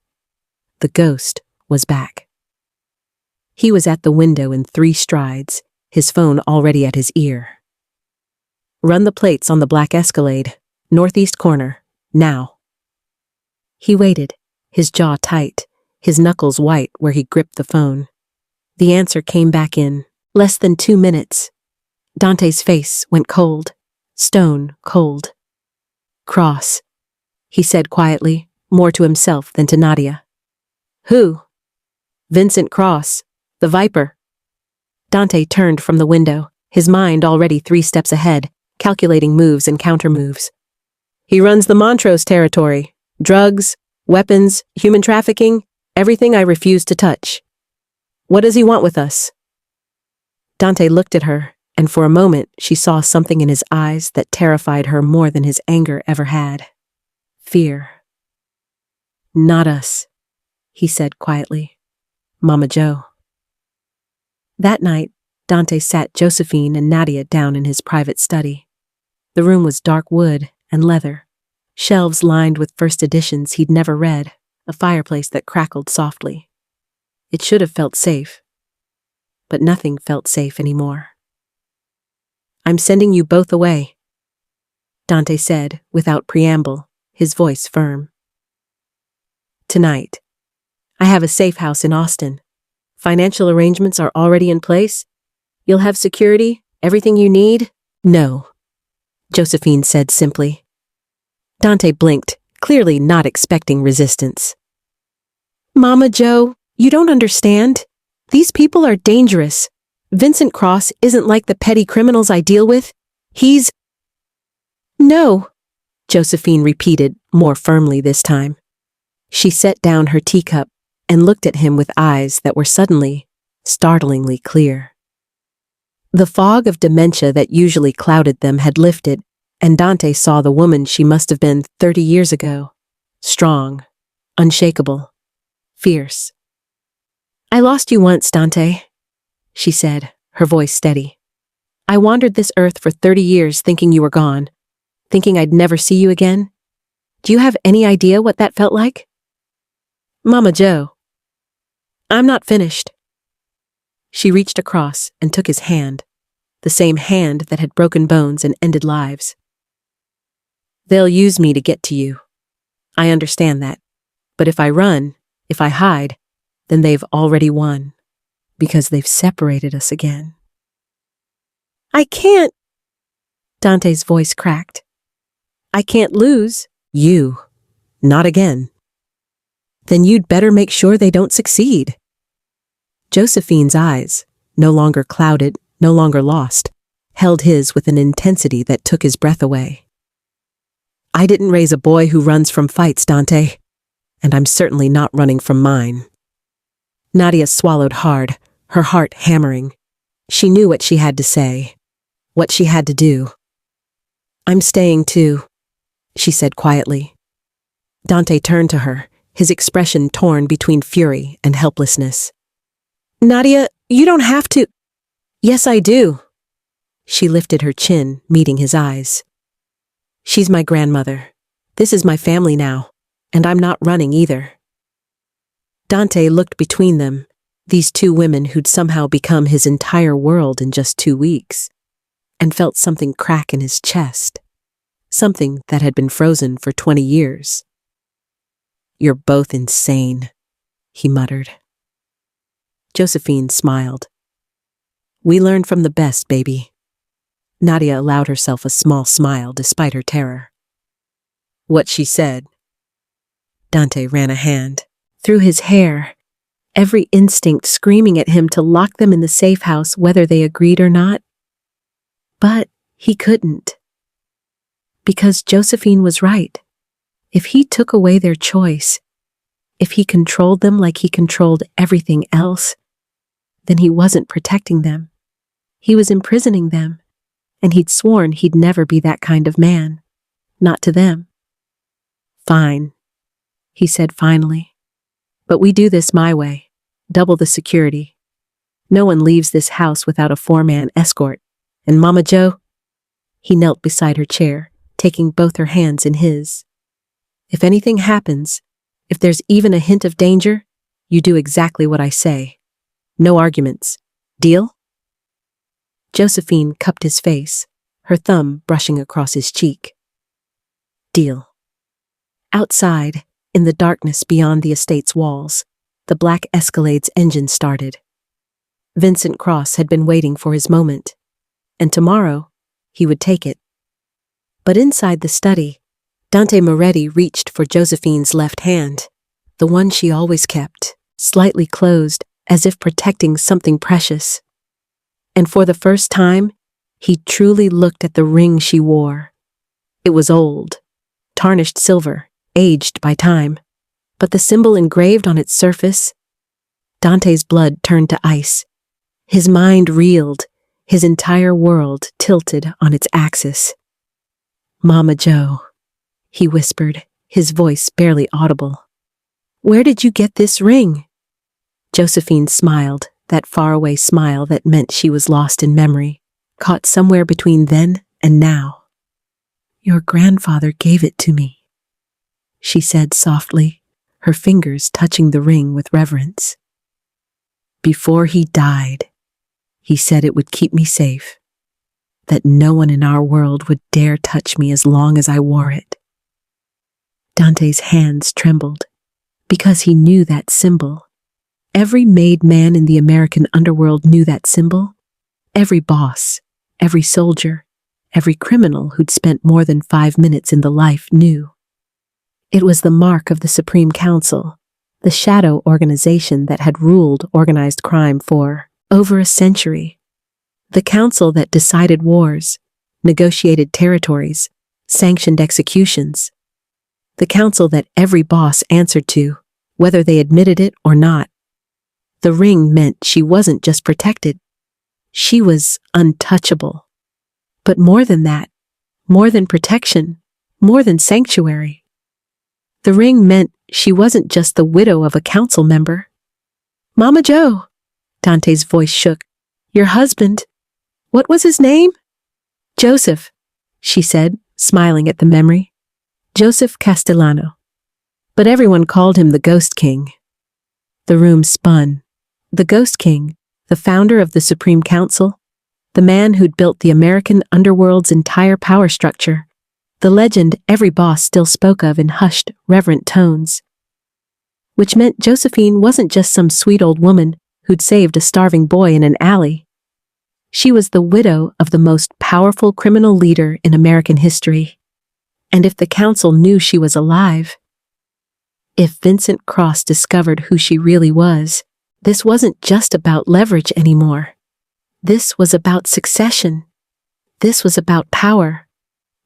The ghost was back. He was at the window in 3 strides, his phone already at his ear. "Run the plates on the Black Escalade, northeast corner, now." He waited, his jaw tight, his knuckles white where he gripped the phone. The answer came back in less than 2 minutes. Dante's face went cold, stone cold. "Cross," he said quietly, more to himself than to Nadia. "Who?" "Vincent Cross, the Viper." Dante turned from the window, his mind already 3 steps ahead, calculating moves and countermoves. "He runs the Montrose territory. Drugs, weapons, human trafficking, everything I refuse to touch. What does he want with us?" Dante looked at her, and for a moment she saw something in his eyes that terrified her more than his anger ever had. Fear. "Not us," he said quietly. "Mama Joe." That night, Dante sat Josephine and Nadia down in his private study. The room was dark wood and leather, shelves lined with first editions he'd never read, a fireplace that crackled softly. It should have felt safe, but nothing felt safe anymore. "I'm sending you both away," Dante said without preamble, his voice firm. "Tonight. I have a safe house in Austin. Financial arrangements are already in place. You'll have security, everything you need." "No," Josephine said simply. Dante blinked, clearly not expecting resistance. "Mama Joe, you don't understand. These people are dangerous. Vincent Cross isn't like the petty criminals I deal with. He's—" "No," Josephine repeated, more firmly this time. She set down her teacup and looked at him with eyes that were suddenly, startlingly clear. The fog of dementia that usually clouded them had lifted, and Dante saw the woman she must have been 30 years ago. Strong, unshakable, fierce. "I lost you once, Dante," she said, her voice steady. "I wandered this earth for 30 years thinking you were gone, thinking I'd never see you again. Do you have any idea what that felt like?" "Mama Joe." "I'm not finished." She reached across and took his hand, the same hand that had broken bones and ended lives. "They'll use me to get to you. I understand that. But if I run, if I hide, then they've already won, because they've separated us again." "I can't," Dante's voice cracked. "I can't lose." "You. Not again." "Then you'd better make sure they don't succeed." Josephine's eyes, no longer clouded, no longer lost, held his with an intensity that took his breath away. "I didn't raise a boy who runs from fights, Dante, and I'm certainly not running from mine." Nadia swallowed hard, her heart hammering. She knew what she had to say, what she had to do. "I'm staying too," she said quietly. Dante turned to her, his expression torn between fury and helplessness. "Nadia, you don't have to." "Yes, I do." She lifted her chin, meeting his eyes. "She's my grandmother. This is my family now, and I'm not running either." Dante looked between them, these 2 women who'd somehow become his entire world in just 2 weeks, and felt something crack in his chest, something that had been frozen for 20 years. "You're both insane," he muttered. Josephine smiled. "We learn from the best, baby." Nadia allowed herself a small smile despite her terror. "What she said?" Dante ran a hand through his hair, every instinct screaming at him to lock them in the safe house whether they agreed or not. But he couldn't. Because Josephine was right. If he took away their choice, if he controlled them like he controlled everything else, then he wasn't protecting them. He was imprisoning them, and he'd sworn he'd never be that kind of man. Not to them. "Fine," he said finally. "But we do this my way. Double the security. No one leaves this house without a 4-man escort. And Mama Joe?" He knelt beside her chair, taking both her hands in his. "If anything happens, if there's even a hint of danger, you do exactly what I say. No arguments. Deal?" Josephine cupped his face, her thumb brushing across his cheek. "Deal." Outside, in the darkness beyond the estate's walls, the black Escalade's engine started. Vincent Cross had been waiting for his moment, and tomorrow he would take it. But inside the study, Dante Moretti reached for Josephine's left hand, the one she always kept, slightly closed, as if protecting something precious. And for the first time, he truly looked at the ring she wore. It was old, tarnished silver, aged by time, but the symbol engraved on its surface, Dante's blood turned to ice. His mind reeled, his entire world tilted on its axis. "Mama Joe," he whispered, his voice barely audible. "Where did you get this ring?" Josephine smiled, that faraway smile that meant she was lost in memory, caught somewhere between then and now. "Your grandfather gave it to me," she said softly, her fingers touching the ring with reverence. "Before he died, he said it would keep me safe, that no one in our world would dare touch me as long as I wore it." Dante's hands trembled, because he knew that symbol. Every made man in the American underworld knew that symbol. Every boss, every soldier, every criminal who'd spent more than 5 minutes in the life knew. It was the mark of the Supreme Council, the shadow organization that had ruled organized crime for over a century. The council that decided wars, negotiated territories, sanctioned executions. The council that every boss answered to, whether they admitted it or not. The ring meant she wasn't just protected. She was untouchable. But more than that, more than protection, more than sanctuary. The ring meant she wasn't just the widow of a council member. "Mama Joe," Dante's voice shook. "Your husband, what was his name?" "Joseph," she said, smiling at the memory. "Joseph Castellano. But everyone called him the Ghost King." The room spun. The Ghost King, the founder of the Supreme Council, the man who'd built the American underworld's entire power structure, the legend every boss still spoke of in hushed, reverent tones. Which meant Josephine wasn't just some sweet old woman who'd saved a starving boy in an alley. She was the widow of the most powerful criminal leader in American history. And if the council knew she was alive, if Vincent Cross discovered who she really was, this wasn't just about leverage anymore. This was about succession. This was about power.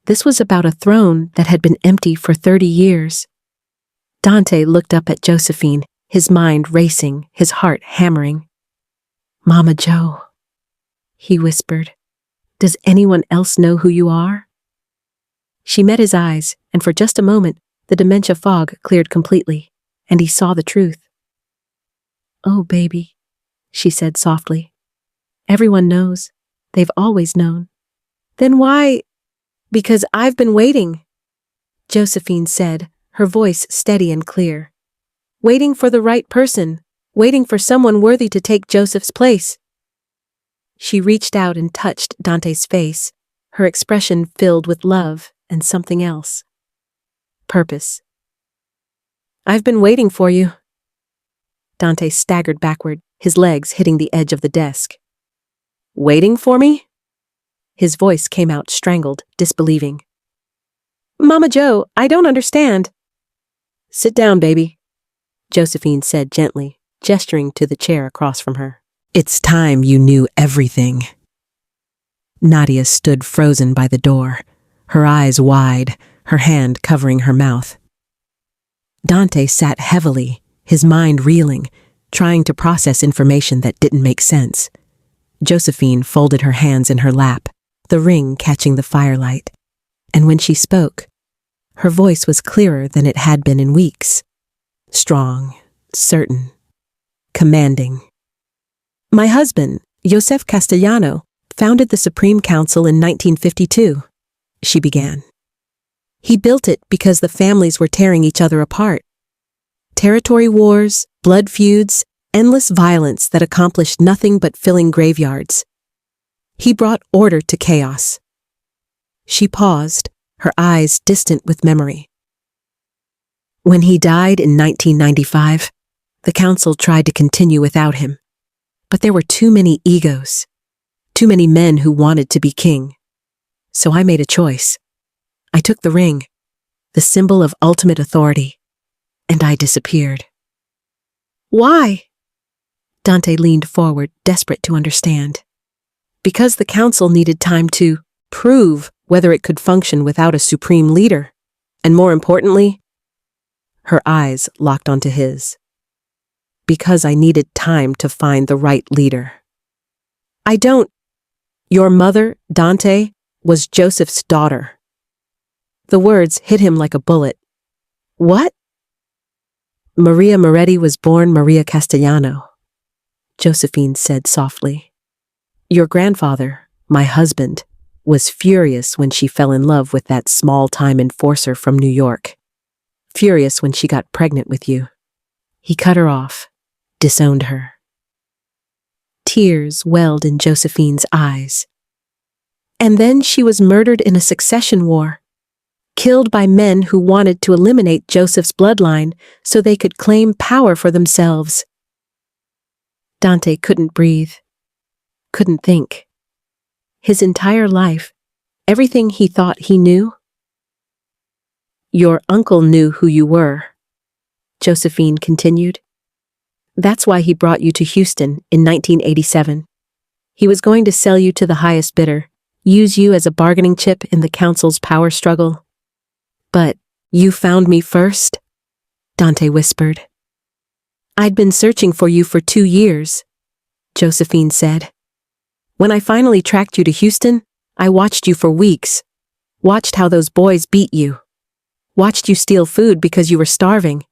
This was about a throne that had been empty for 30 years. Dante looked up at Josephine, his mind racing, his heart hammering. "Mama Joe," he whispered, "does anyone else know who you are?" She met his eyes, and for just a moment, the dementia fog cleared completely, and he saw the truth. "Oh, baby," she said softly. "Everyone knows. They've always known." "Then why?" "Because I've been waiting," Josephine said, her voice steady and clear. "Waiting for the right person, waiting for someone worthy to take Joseph's place." She reached out and touched Dante's face, her expression filled with love and something else. Purpose. I've been waiting for you. Dante staggered backward, his legs hitting the edge of the desk. Waiting for me? His voice came out strangled, disbelieving. Mama Joe, I don't understand. Sit down, baby, Josephine said gently, gesturing to the chair across from her. It's time you knew everything. Nadia stood frozen by the door, her eyes wide, her hand covering her mouth. Dante sat heavily, his mind reeling, trying to process information that didn't make sense. Josephine folded her hands in her lap, the ring catching the firelight. And when she spoke, her voice was clearer than it had been in weeks. Strong, certain, commanding. My husband, Joseph Castellano, founded the Supreme Council in 1952, she began. He built it because the families were tearing each other apart. Territory wars, blood feuds, endless violence that accomplished nothing but filling graveyards. He brought order to chaos. She paused, her eyes distant with memory. When he died in 1995, the council tried to continue without him. But there were too many egos, too many men who wanted to be king. So I made a choice. I took the ring, the symbol of ultimate authority, and I disappeared. Why? Dante leaned forward, desperate to understand. Because the council needed time to prove whether it could function without a supreme leader. And more importantly, her eyes locked onto his. Because I needed time to find the right leader. Your mother, Dante, was Joseph's daughter. The words hit him like a bullet. What? Maria Moretti was born Maria Castellano, Josephine said softly. Your grandfather, my husband, was furious when she fell in love with that small-time enforcer from New York. Furious when she got pregnant with you. He cut her off, disowned her. Tears welled in Josephine's eyes. And then she was murdered in a succession war, killed by men who wanted to eliminate Joseph's bloodline so they could claim power for themselves. Dante couldn't breathe, couldn't think. His entire life, everything he thought he knew. Your uncle knew who you were, Josephine continued. That's why he brought you to Houston in 1987. He was going to sell you to the highest bidder, use you as a bargaining chip in the council's power struggle. But you found me first, Dante whispered. I'd been searching for you for 2 years, Josephine said. When I finally tracked you to Houston, I watched you for weeks, watched how those boys beat you, watched you steal food because you were starving.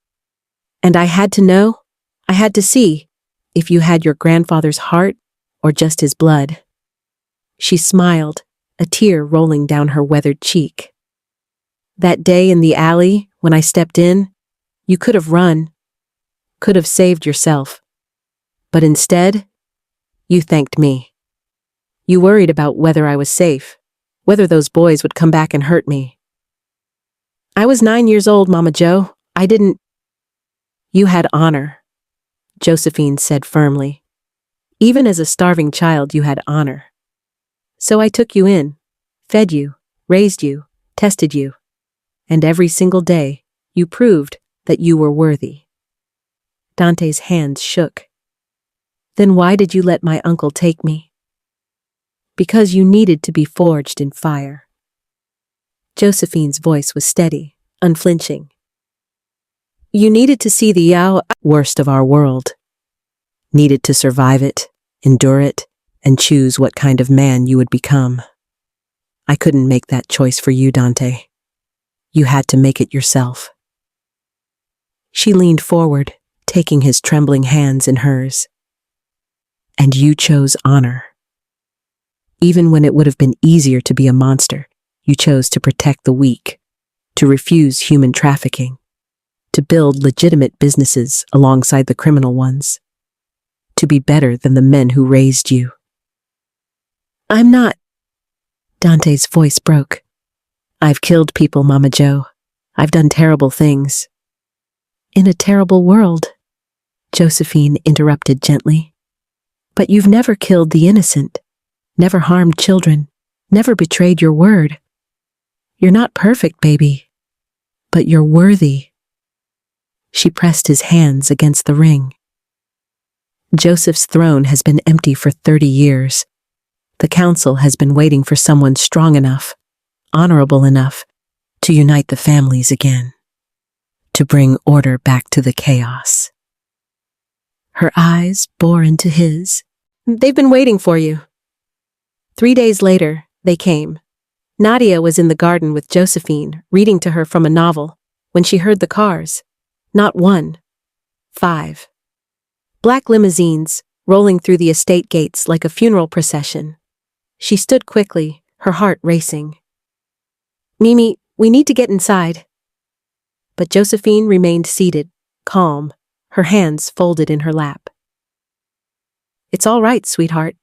And I had to know, I had to see, if you had your grandfather's heart or just his blood. She smiled, a tear rolling down her weathered cheek. That day in the alley, when I stepped in, you could have run, could have saved yourself. But instead, you thanked me. You worried about whether I was safe, whether those boys would come back and hurt me. I was 9 years old, Mama Joe. I didn't... You had honor, Josephine said firmly. Even as a starving child, you had honor. So I took you in, fed you, raised you, tested you. And every single day, you proved that you were worthy. Dante's hands shook. Then why did you let my uncle take me? Because you needed to be forged in fire. Josephine's voice was steady, unflinching. You needed to see the worst of our world. Needed to survive it, endure it, and choose what kind of man you would become. I couldn't make that choice for you, Dante. You had to make it yourself. She leaned forward, taking his trembling hands in hers. And you chose honor. Even when it would have been easier to be a monster, you chose to protect the weak, to refuse human trafficking, to build legitimate businesses alongside the criminal ones, to be better than the men who raised you. I'm not. Dante's voice broke. I've killed people, Mama Joe. I've done terrible things. in a terrible world," Josephine interrupted gently. "But you've never killed the innocent, never harmed children, never betrayed your word. You're not perfect, baby, but you're worthy." She pressed his hands against the ring. Joseph's throne has been empty for 30 years. The council has been waiting for someone strong enough, honorable enough, to unite the families again, to bring order back to the chaos. Her eyes bore into his. "They've been waiting for you." 3 days later, they came. Nadia was in the garden with Josephine, reading to her from a novel, when she heard the cars. Not 1, 5. Black limousines, rolling through the estate gates like a funeral procession. She stood quickly, her heart racing. "Mimi, we need to get inside." But Josephine remained seated, calm, her hands folded in her lap. "It's all right, sweetheart.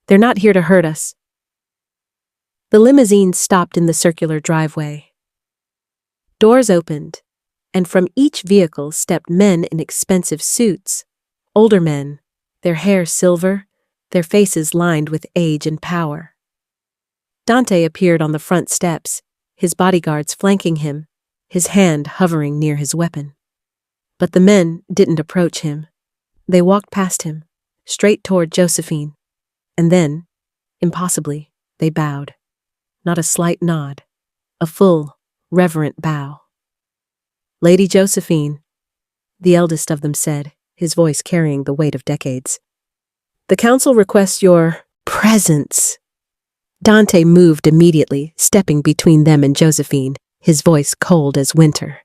They're not here to hurt us." The limousine stopped in the circular driveway. Doors opened, and from each vehicle stepped men in expensive suits, older men, their hair silver, their faces lined with age and power. Dante appeared on the front steps, his bodyguards flanking him, his hand hovering near his weapon. But the men didn't approach him. They walked past him, straight toward Josephine, and then, impossibly, they bowed. Not a slight nod, a full, reverent bow. "Lady Josephine," the eldest of them said, his voice carrying the weight of decades. "The council requests your presence." Dante moved immediately, stepping between them and Josephine, his voice cold as winter.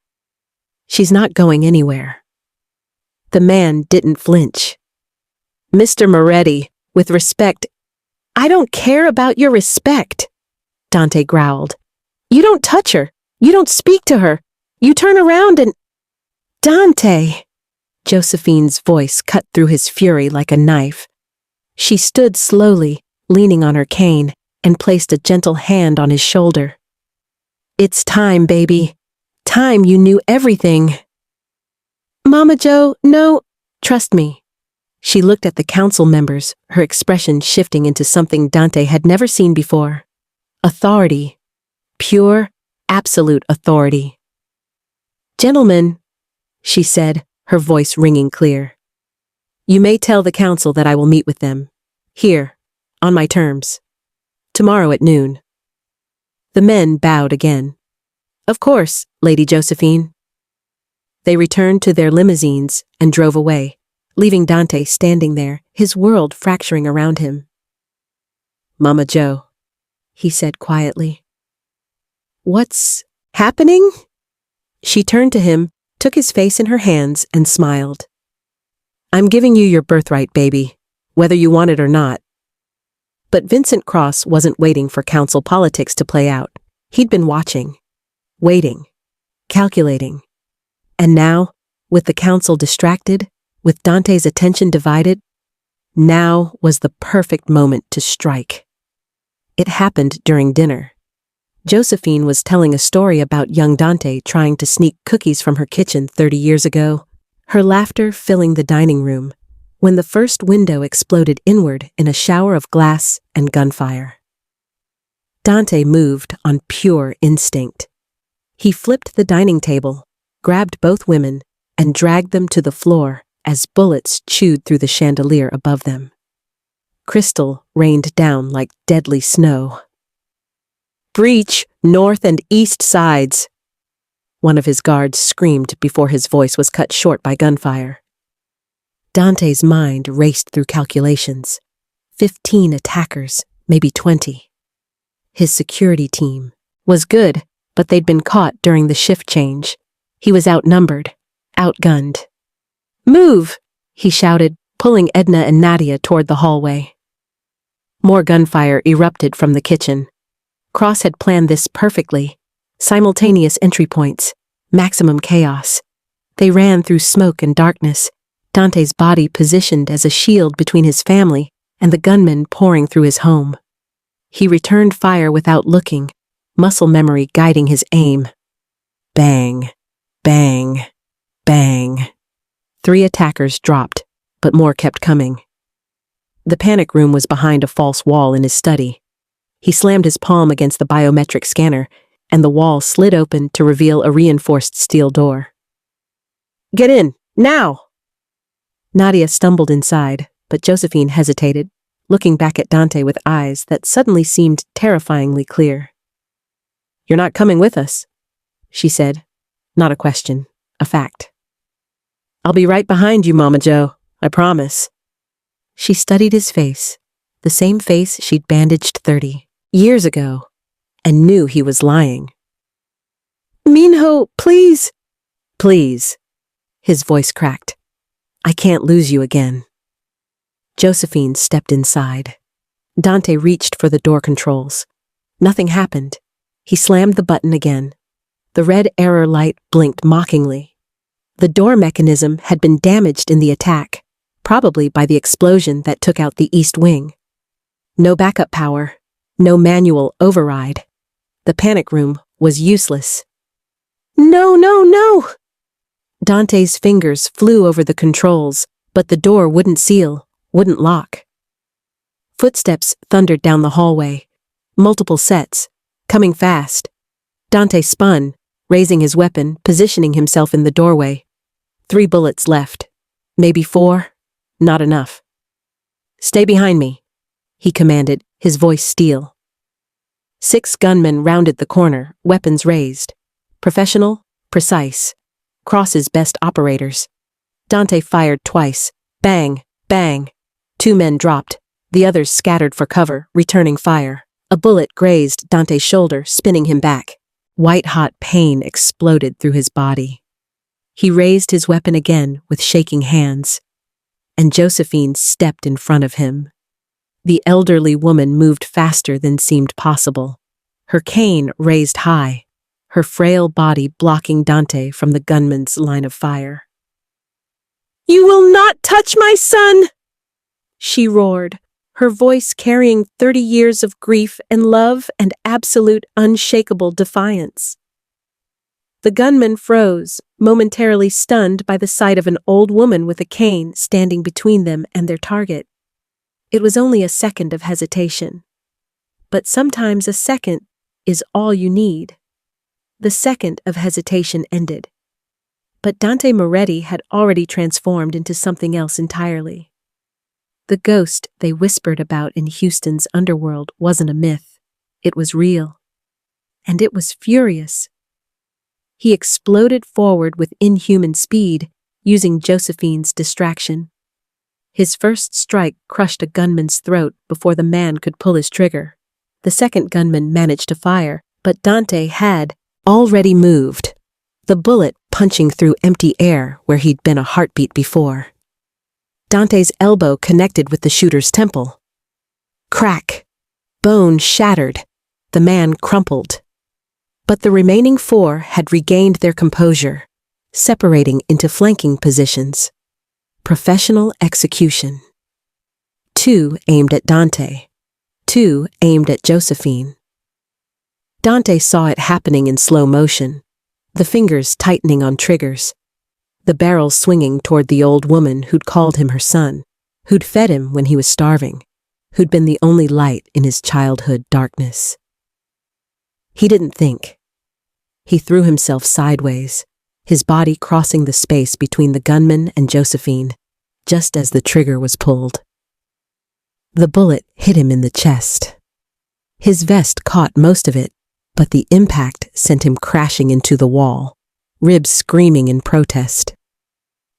"She's not going anywhere." The man didn't flinch. "Mr. Moretti, with respect—" "I don't care about your respect," Dante growled. "You don't touch her. You don't speak to her. You turn around and—" "Dante!" Josephine's voice cut through his fury like a knife. She stood slowly, leaning on her cane, and placed a gentle hand on his shoulder. "It's time, baby. Time you knew everything." "Mama Joe, no, trust me." She looked at the council members, her expression shifting into something Dante had never seen before. Authority. Pure, absolute authority. "Gentlemen," she said, her voice ringing clear. "You may tell the council that I will meet with them. Here, on my terms. Tomorrow at noon." The men bowed again. "Of course, Lady Josephine." They returned to their limousines and drove away, leaving Dante standing there, his world fracturing around him. "Mama Joe," he said quietly. "What's happening?" She turned to him, took his face in her hands, and smiled. "I'm giving you your birthright, baby, whether you want it or not." But Vincent Cross wasn't waiting for council politics to play out. He'd been watching, waiting, calculating. And now, with the council distracted, with Dante's attention divided, now was the perfect moment to strike. It happened during dinner. Josephine was telling a story about young Dante trying to sneak cookies from her kitchen 30 years ago, her laughter filling the dining room, when the first window exploded inward in a shower of glass and gunfire. Dante moved on pure instinct. He flipped the dining table, grabbed both women, and dragged them to the floor as bullets chewed through the chandelier above them. Crystal rained down like deadly snow. "Breach, north and east sides!" One of his guards screamed before his voice was cut short by gunfire. Dante's mind raced through calculations. 15 attackers, maybe 20. His security team was good, but they'd been caught during the shift change. He was outnumbered, outgunned. "Move!" he shouted, pulling Edna and Nadia toward the hallway. More gunfire erupted from the kitchen. Cross had planned this perfectly. Simultaneous entry points, maximum chaos. They ran through smoke and darkness, Dante's body positioned as a shield between his family and the gunmen pouring through his home. He returned fire without looking, muscle memory guiding his aim. Bang, bang, Bang. 3 attackers dropped, but more kept coming. The panic room was behind a false wall in his study. He slammed his palm against the biometric scanner, and the wall slid open to reveal a reinforced steel door. Get in, now! Nadia stumbled inside, but Josephine hesitated, looking back at Dante with eyes that suddenly seemed terrifyingly clear. You're not coming with us, she said. Not a question, a fact. I'll be right behind you, Mama Joe, I promise. She studied his face, the same face she'd bandaged 30 years ago, and knew he was lying. Minho, please. Please. His voice cracked. I can't lose you again. Josephine stepped inside. Dante reached for the door controls. Nothing happened. He slammed the button again. The red error light blinked mockingly. The door mechanism had been damaged in the attack, probably by the explosion that took out the east wing. No backup power, no manual override. The panic room was useless. No, no, no! Dante's fingers flew over the controls, but the door wouldn't seal, wouldn't lock. Footsteps thundered down the hallway. Multiple sets, coming fast. Dante spun, raising his weapon, positioning himself in the doorway. 3 bullets left. Maybe 4. Not enough. Stay behind me, he commanded, his voice steel. 6 gunmen rounded the corner, weapons raised. Professional, precise. Cross's best operators. Dante fired twice. Bang, bang. 2 men dropped. The others scattered for cover, returning fire. A bullet grazed Dante's shoulder, spinning him back. White-hot pain exploded through his body. He raised his weapon again with shaking hands, and Josephine stepped in front of him. The elderly woman moved faster than seemed possible, her cane raised high, her frail body blocking Dante from the gunman's line of fire. You will not touch my son! She roared, her voice carrying 30 years of grief and love and absolute unshakable defiance. The gunman froze, momentarily stunned by the sight of an old woman with a cane standing between them and their target. It was only a second of hesitation. But sometimes a second is all you need. The second of hesitation ended. But Dante Moretti had already transformed into something else entirely. The ghost they whispered about in Houston's underworld wasn't a myth. It was real. And it was furious. He exploded forward with inhuman speed, using Josephine's distraction. His first strike crushed a gunman's throat before the man could pull his trigger. The second gunman managed to fire, but Dante had already moved, the bullet punching through empty air where he'd been a heartbeat before. Dante's elbow connected with the shooter's temple. Crack. Bone shattered. The man crumpled. But the remaining 4 had regained their composure, separating into flanking positions. Professional execution. 2 aimed at Dante. 2 aimed at Josephine. Dante saw it happening in slow motion, the fingers tightening on triggers, the barrel swinging toward the old woman who'd called him her son, who'd fed him when he was starving, who'd been the only light in his childhood darkness. He didn't think. He threw himself sideways, his body crossing the space between the gunman and Josephine, just as the trigger was pulled. The bullet hit him in the chest. His vest caught most of it, but the impact sent him crashing into the wall, ribs screaming in protest.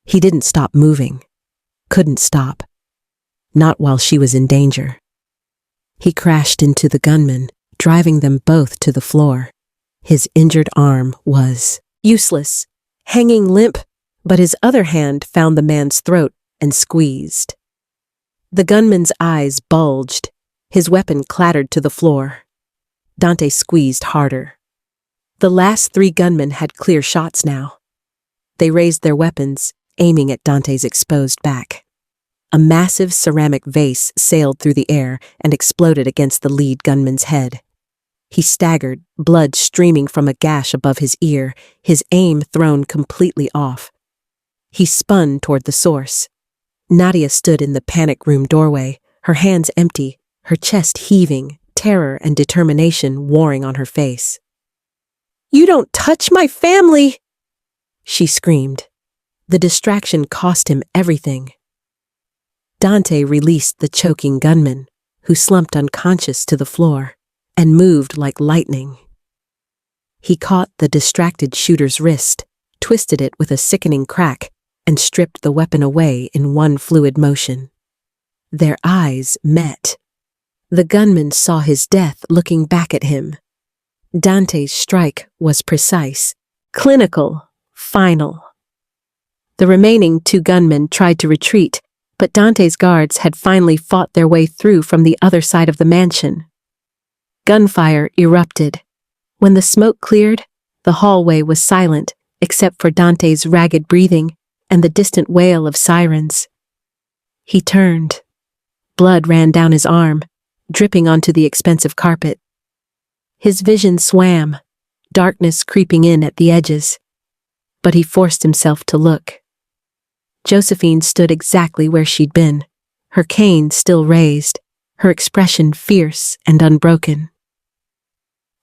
He didn't stop moving. Couldn't stop. Not while she was in danger. He crashed into the gunman, driving them both to the floor. His injured arm was useless, hanging limp, but his other hand found the man's throat and squeezed. The gunman's eyes bulged. His weapon clattered to the floor. Dante squeezed harder. The last 3 gunmen had clear shots now. They raised their weapons, aiming at Dante's exposed back. A massive ceramic vase sailed through the air and exploded against the lead gunman's head. He staggered, blood streaming from a gash above his ear, his aim thrown completely off. He spun toward the source. Nadia stood in the panic room doorway, her hands empty, her chest heaving, terror and determination warring on her face. "You don't touch my family!" she screamed. The distraction cost him everything. Dante released the choking gunman, who slumped unconscious to the floor, and moved like lightning. He caught the distracted shooter's wrist, twisted it with a sickening crack, and stripped the weapon away in one fluid motion. Their eyes met. The gunman saw his death looking back at him. Dante's strike was precise, clinical, final. The remaining 2 gunmen tried to retreat, but Dante's guards had finally fought their way through from the other side of the mansion. Gunfire erupted. When the smoke cleared, the hallway was silent except for Dante's ragged breathing and the distant wail of sirens. He turned. Blood ran down his arm, dripping onto the expensive carpet. His vision swam, darkness creeping in at the edges. But he forced himself to look. Josephine stood exactly where she'd been, her cane still raised, her expression fierce and unbroken.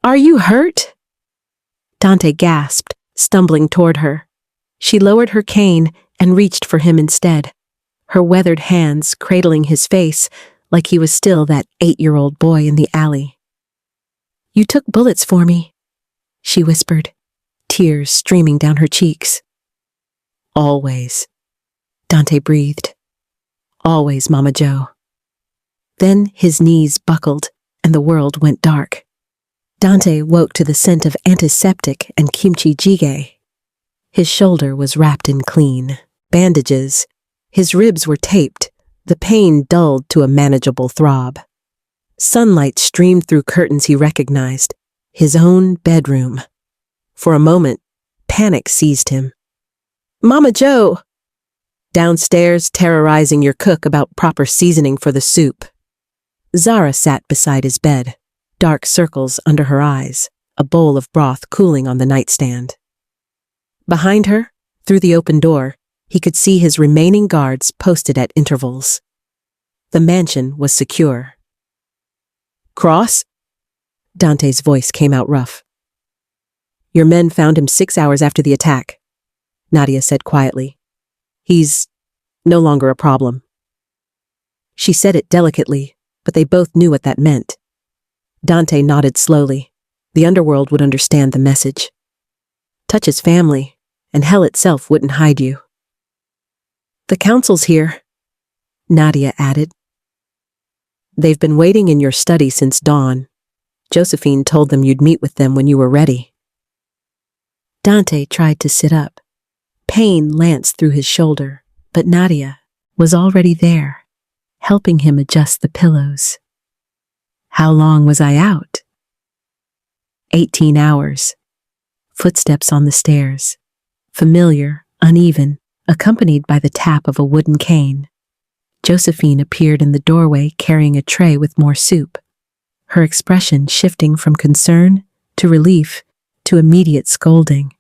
"Are you hurt?" Dante gasped, stumbling toward her. She lowered her cane and reached for him instead, her weathered hands cradling his face like he was still that 8-year-old boy in the alley. "You took bullets for me," she whispered, tears streaming down her cheeks. "Always," Dante breathed. "Always, Mama Joe." Then his knees buckled and the world went dark. Dante woke to the scent of antiseptic and kimchi jjigae. His shoulder was wrapped in clean bandages. His ribs were taped, the pain dulled to a manageable throb. Sunlight streamed through curtains he recognized, his own bedroom. For a moment, panic seized him. "Mama Joe!" "Downstairs terrorizing your cook about proper seasoning for the soup." Zara sat beside his bed, dark circles under her eyes, a bowl of broth cooling on the nightstand. Behind her, through the open door, he could see his remaining guards posted at intervals. The mansion was secure. "Cross?" Dante's voice came out rough. "Your men found him 6 hours after the attack," Nadia said quietly. "He's no longer a problem." She said it delicately, but they both knew what that meant. Dante nodded slowly. The underworld would understand the message. Touch his family, and hell itself wouldn't hide you. "The council's here," Nadia added. "They've been waiting in your study since dawn. Josephine told them you'd meet with them when you were ready." Dante tried to sit up. Pain lanced through his shoulder, but Nadia was already there, helping him adjust the pillows. "How long was I out?" 18 hours. Footsteps on the stairs. Familiar, uneven, accompanied by the tap of a wooden cane. Josephine appeared in the doorway carrying a tray with more soup, her expression shifting from concern to relief to immediate scolding.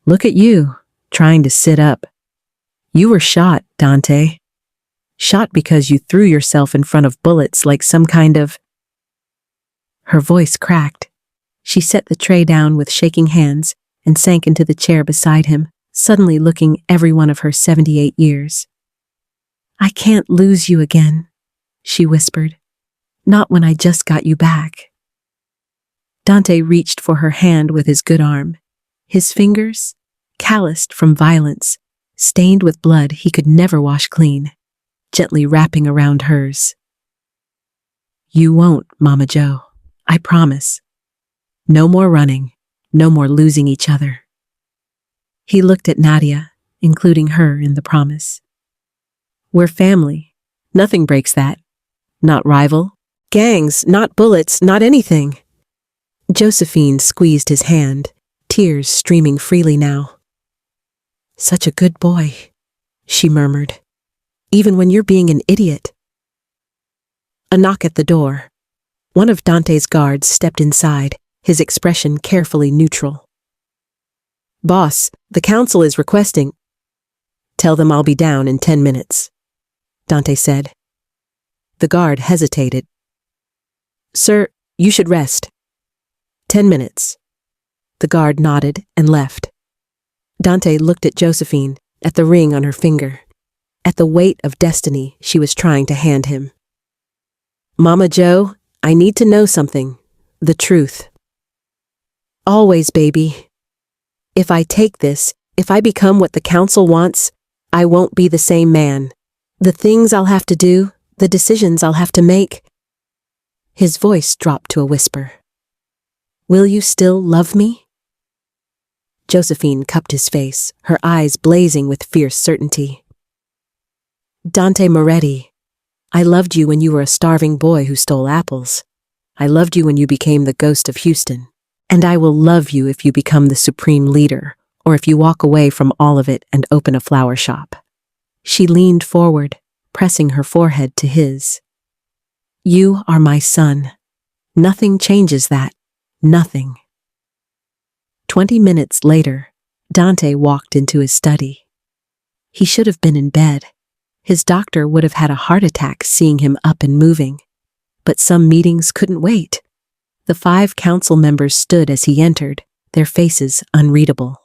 "Look at you, trying to sit up. You were shot, Dante. Shot because you threw yourself in front of bullets like some kind of—" Her voice cracked. She set the tray down with shaking hands and sank into the chair beside him, suddenly looking every one of her 78 years. "I can't lose you again," she whispered. "Not when I just got you back." Dante reached for her hand with his good arm. His fingers, calloused from violence, stained with blood he could never wash clean, gently wrapping around hers. "You won't, Mama Joe. I promise. No more running, no more losing each other." He looked at Nadia, including her in the promise. "We're family. Nothing breaks that. Not rival, gangs, not bullets, not anything." Josephine squeezed his hand, tears streaming freely now. "Such a good boy," she murmured. "Even when you're being an idiot." A knock at the door. One of Dante's guards stepped inside, his expression carefully neutral. "Boss, the council is requesting—" Tell them I'll be down in 10 minutes, Dante said. The guard hesitated. Sir, you should rest. 10 minutes. The guard nodded and left. Dante looked at Josephine, at the ring on her finger, at the weight of destiny she was trying to hand him. Mama Joe, I need to know something. The truth. Always, baby. If I take this, if I become what the council wants, I won't be the same man. The things I'll have to do, the decisions I'll have to make. His voice dropped to a whisper. Will you still love me? Josephine cupped his face, her eyes blazing with fierce certainty. Dante Moretti, I loved you when you were a starving boy who stole apples. I loved you when you became the ghost of Houston. And I will love you if you become the supreme leader, or if you walk away from all of it and open a flower shop. She leaned forward, pressing her forehead to his. You are my son. Nothing changes that. Nothing. 20 minutes later, Dante walked into his study. He should have been in bed. His doctor would have had a heart attack seeing him up and moving. But some meetings couldn't wait. The 5 council members stood as he entered, their faces unreadable.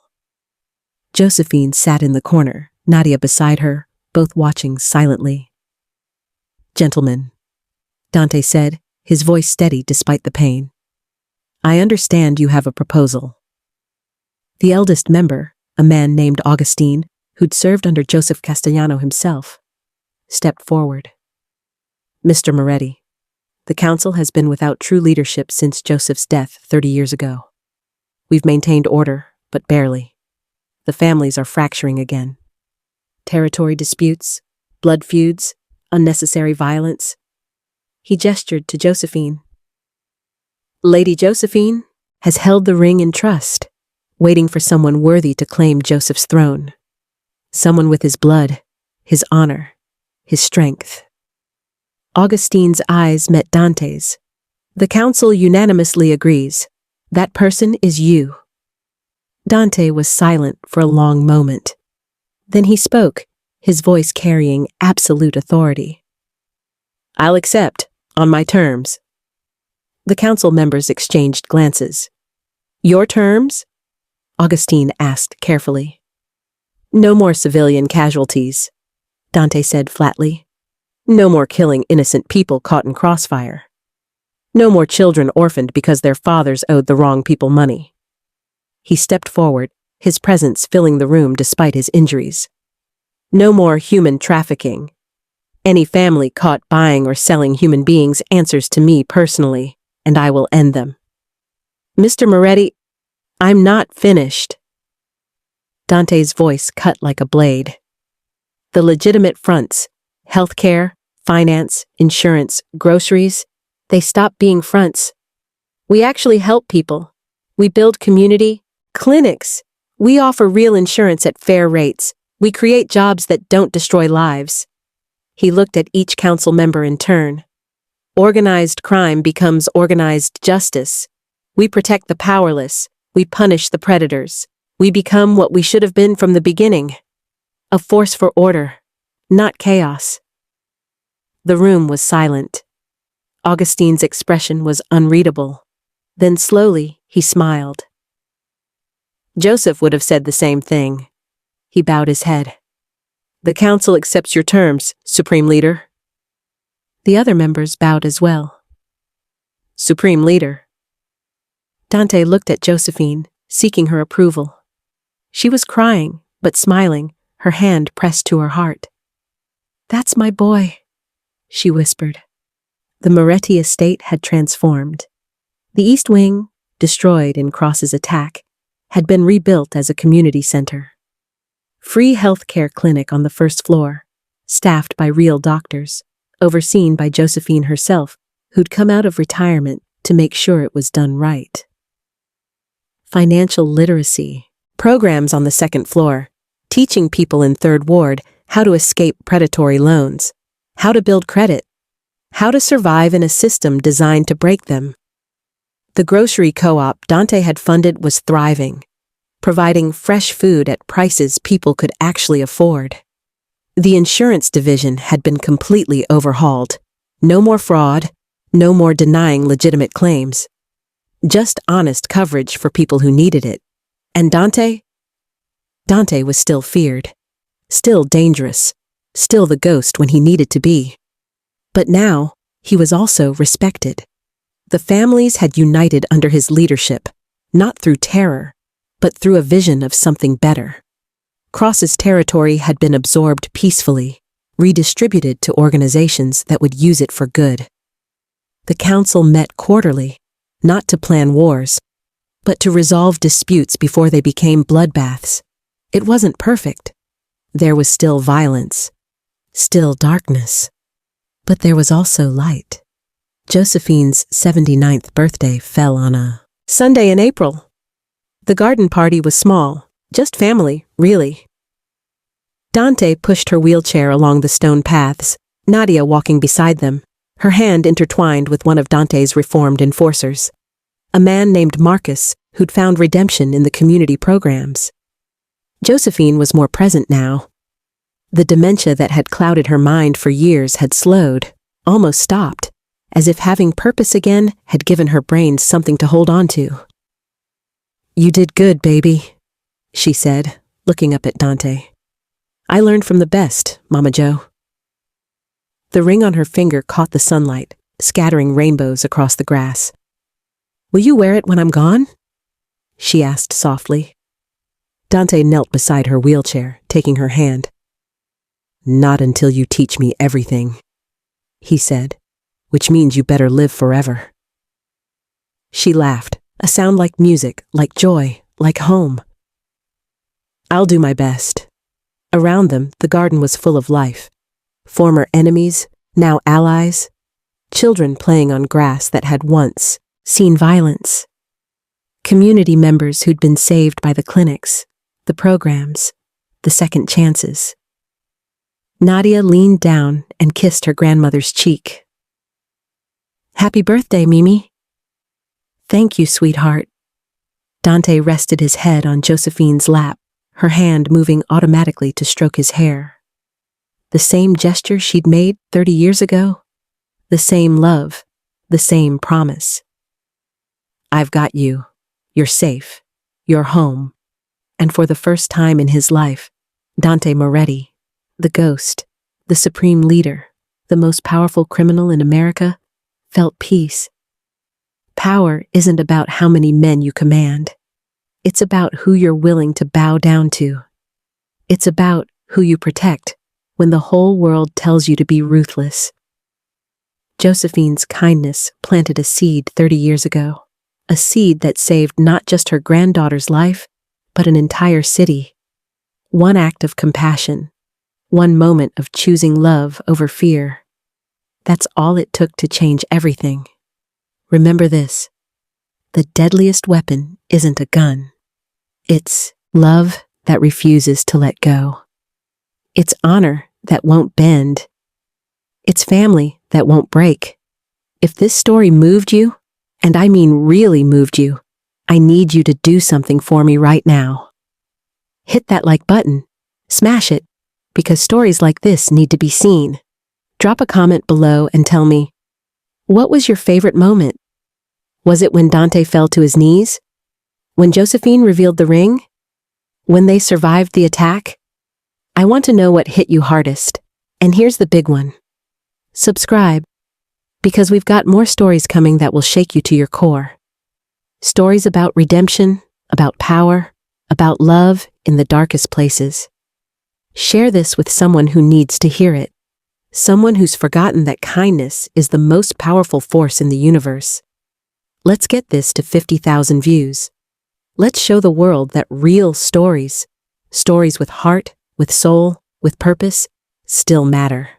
Josephine sat in the corner, Nadia beside her, both watching silently. Gentlemen, Dante said, his voice steady despite the pain. I understand you have a proposal. The eldest member, a man named Augustine, who'd served under Joseph Castellano himself, stepped forward. Mr. Moretti, the council has been without true leadership since Joseph's death 30 years ago. We've maintained order, but barely. The families are fracturing again. Territory disputes, blood feuds, unnecessary violence. He gestured to Josephine. Lady Josephine has held the ring in trust, waiting for someone worthy to claim Joseph's throne. Someone with his blood, his honor, his strength. Augustine's eyes met Dante's. The council unanimously agrees. That person is you. Dante was silent for a long moment. Then he spoke, his voice carrying absolute authority. I'll accept, on my terms. The council members exchanged glances. Your terms? Augustine asked carefully. No more civilian casualties, Dante said flatly. No more killing innocent people caught in crossfire. No more children orphaned because their fathers owed the wrong people money. He stepped forward, his presence filling the room despite his injuries. No more human trafficking. Any family caught buying or selling human beings answers to me personally, and I will end them. Mr. Moretti, I'm not finished. Dante's voice cut like a blade. The legitimate fronts, healthcare, finance, insurance, groceries, they stop being fronts. We actually help people. We build community, clinics. We offer real insurance at fair rates. We create jobs that don't destroy lives. He looked at each council member in turn. Organized crime becomes organized justice. We protect the powerless. We punish the predators. We become what we should have been from the beginning. A force for order, not chaos. The room was silent. Augustine's expression was unreadable. Then slowly, he smiled. Joseph would have said the same thing. He bowed his head. The council accepts your terms, Supreme Leader. The other members bowed as well. Supreme Leader. Dante looked at Josephine, seeking her approval. She was crying, but smiling, her hand pressed to her heart. That's my boy, she whispered. The Moretti estate had transformed. The East Wing, destroyed in Cross's attack, had been rebuilt as a community center. Free healthcare clinic on the first floor, staffed by real doctors, overseen by Josephine herself, who'd come out of retirement to make sure it was done right. Financial literacy, programs on the second floor, teaching people in Third Ward how to escape predatory loans, how to build credit, how to survive in a system designed to break them. The grocery co-op Dante had funded was thriving, providing fresh food at prices people could actually afford. The insurance division had been completely overhauled. No more fraud, no more denying legitimate claims. Just honest coverage for people who needed it. And Dante? Dante was still feared. Still dangerous. Still the ghost when he needed to be. But now, he was also respected. The families had united under his leadership, not through terror, but through a vision of something better. Cross's territory had been absorbed peacefully, redistributed to organizations that would use it for good. The council met quarterly, not to plan wars, but to resolve disputes before they became bloodbaths. It wasn't perfect. There was still violence, still darkness, but there was also light. Josephine's 79th birthday fell on a Sunday in April. The garden party was small, just family, really. Dante pushed her wheelchair along the stone paths, Nadia walking beside them, her hand intertwined with one of Dante's reformed enforcers, a man named Marcus who'd found redemption in the community programs. Josephine was more present now. The dementia that had clouded her mind for years had slowed, almost stopped, as if having purpose again had given her brain something to hold on to. "You did good, baby," she said, looking up at Dante. "I learned from the best, Mama Jo." The ring on her finger caught the sunlight, scattering rainbows across the grass. "Will you wear it when I'm gone?" she asked softly. Dante knelt beside her wheelchair, taking her hand. "Not until you teach me everything," he said, "which means you better live forever." She laughed, a sound like music, like joy, like home. "I'll do my best." Around them, the garden was full of life. Former enemies, now allies. Children playing on grass that had once seen violence. Community members who'd been saved by the clinics, the programs, the second chances. Nadia leaned down and kissed her grandmother's cheek. "Happy birthday, Mimi." "Thank you, sweetheart." Dante rested his head on Josephine's lap, her hand moving automatically to stroke his hair. The same gesture she'd made 30 years ago. The same love, the same promise. "I've got you. You're safe. You're home." And for the first time in his life, Dante Moretti, the ghost, the supreme leader, the most powerful criminal in America, felt peace. Power isn't about how many men you command. It's about who you're willing to bow down to. It's about who you protect when the whole world tells you to be ruthless. Josephine's kindness planted a seed 30 years ago, a seed that saved not just her granddaughter's life, but an entire city. One act of compassion, one moment of choosing love over fear. That's all it took to change everything. Remember this: the deadliest weapon isn't a gun. It's love that refuses to let go. It's honor that won't bend. It's family that won't break. If this story moved you, and I mean really moved you, I need you to do something for me right now. Hit that like button. Smash it, because stories like this need to be seen. Drop a comment below and tell me, what was your favorite moment? Was it when Dante fell to his knees? When Josephine revealed the ring? When they survived the attack? I want to know what hit you hardest. And here's the big one. Subscribe, because we've got more stories coming that will shake you to your core. Stories about redemption, about power, about love in the darkest places. Share this with someone who needs to hear it. Someone who's forgotten that kindness is the most powerful force in the universe. Let's get this to 50,000 views. Let's show the world that real stories, stories with heart, with soul, with purpose, still matter.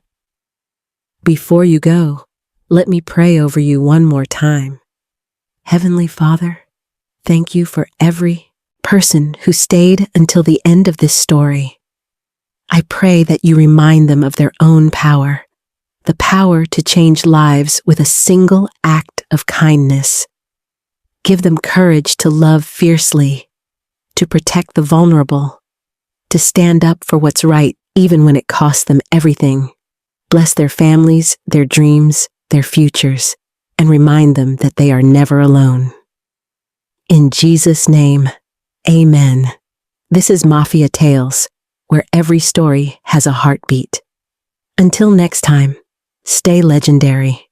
Before you go, let me pray over you one more time. Heavenly Father, thank you for every person who stayed until the end of this story. I pray that you remind them of their own power, the power to change lives with a single act of kindness. Give them courage to love fiercely, to protect the vulnerable, to stand up for what's right even when it costs them everything. Bless their families, their dreams, their futures, and remind them that they are never alone. In Jesus' name, amen. This is Mafia Tales, where every story has a heartbeat. Until next time, stay legendary.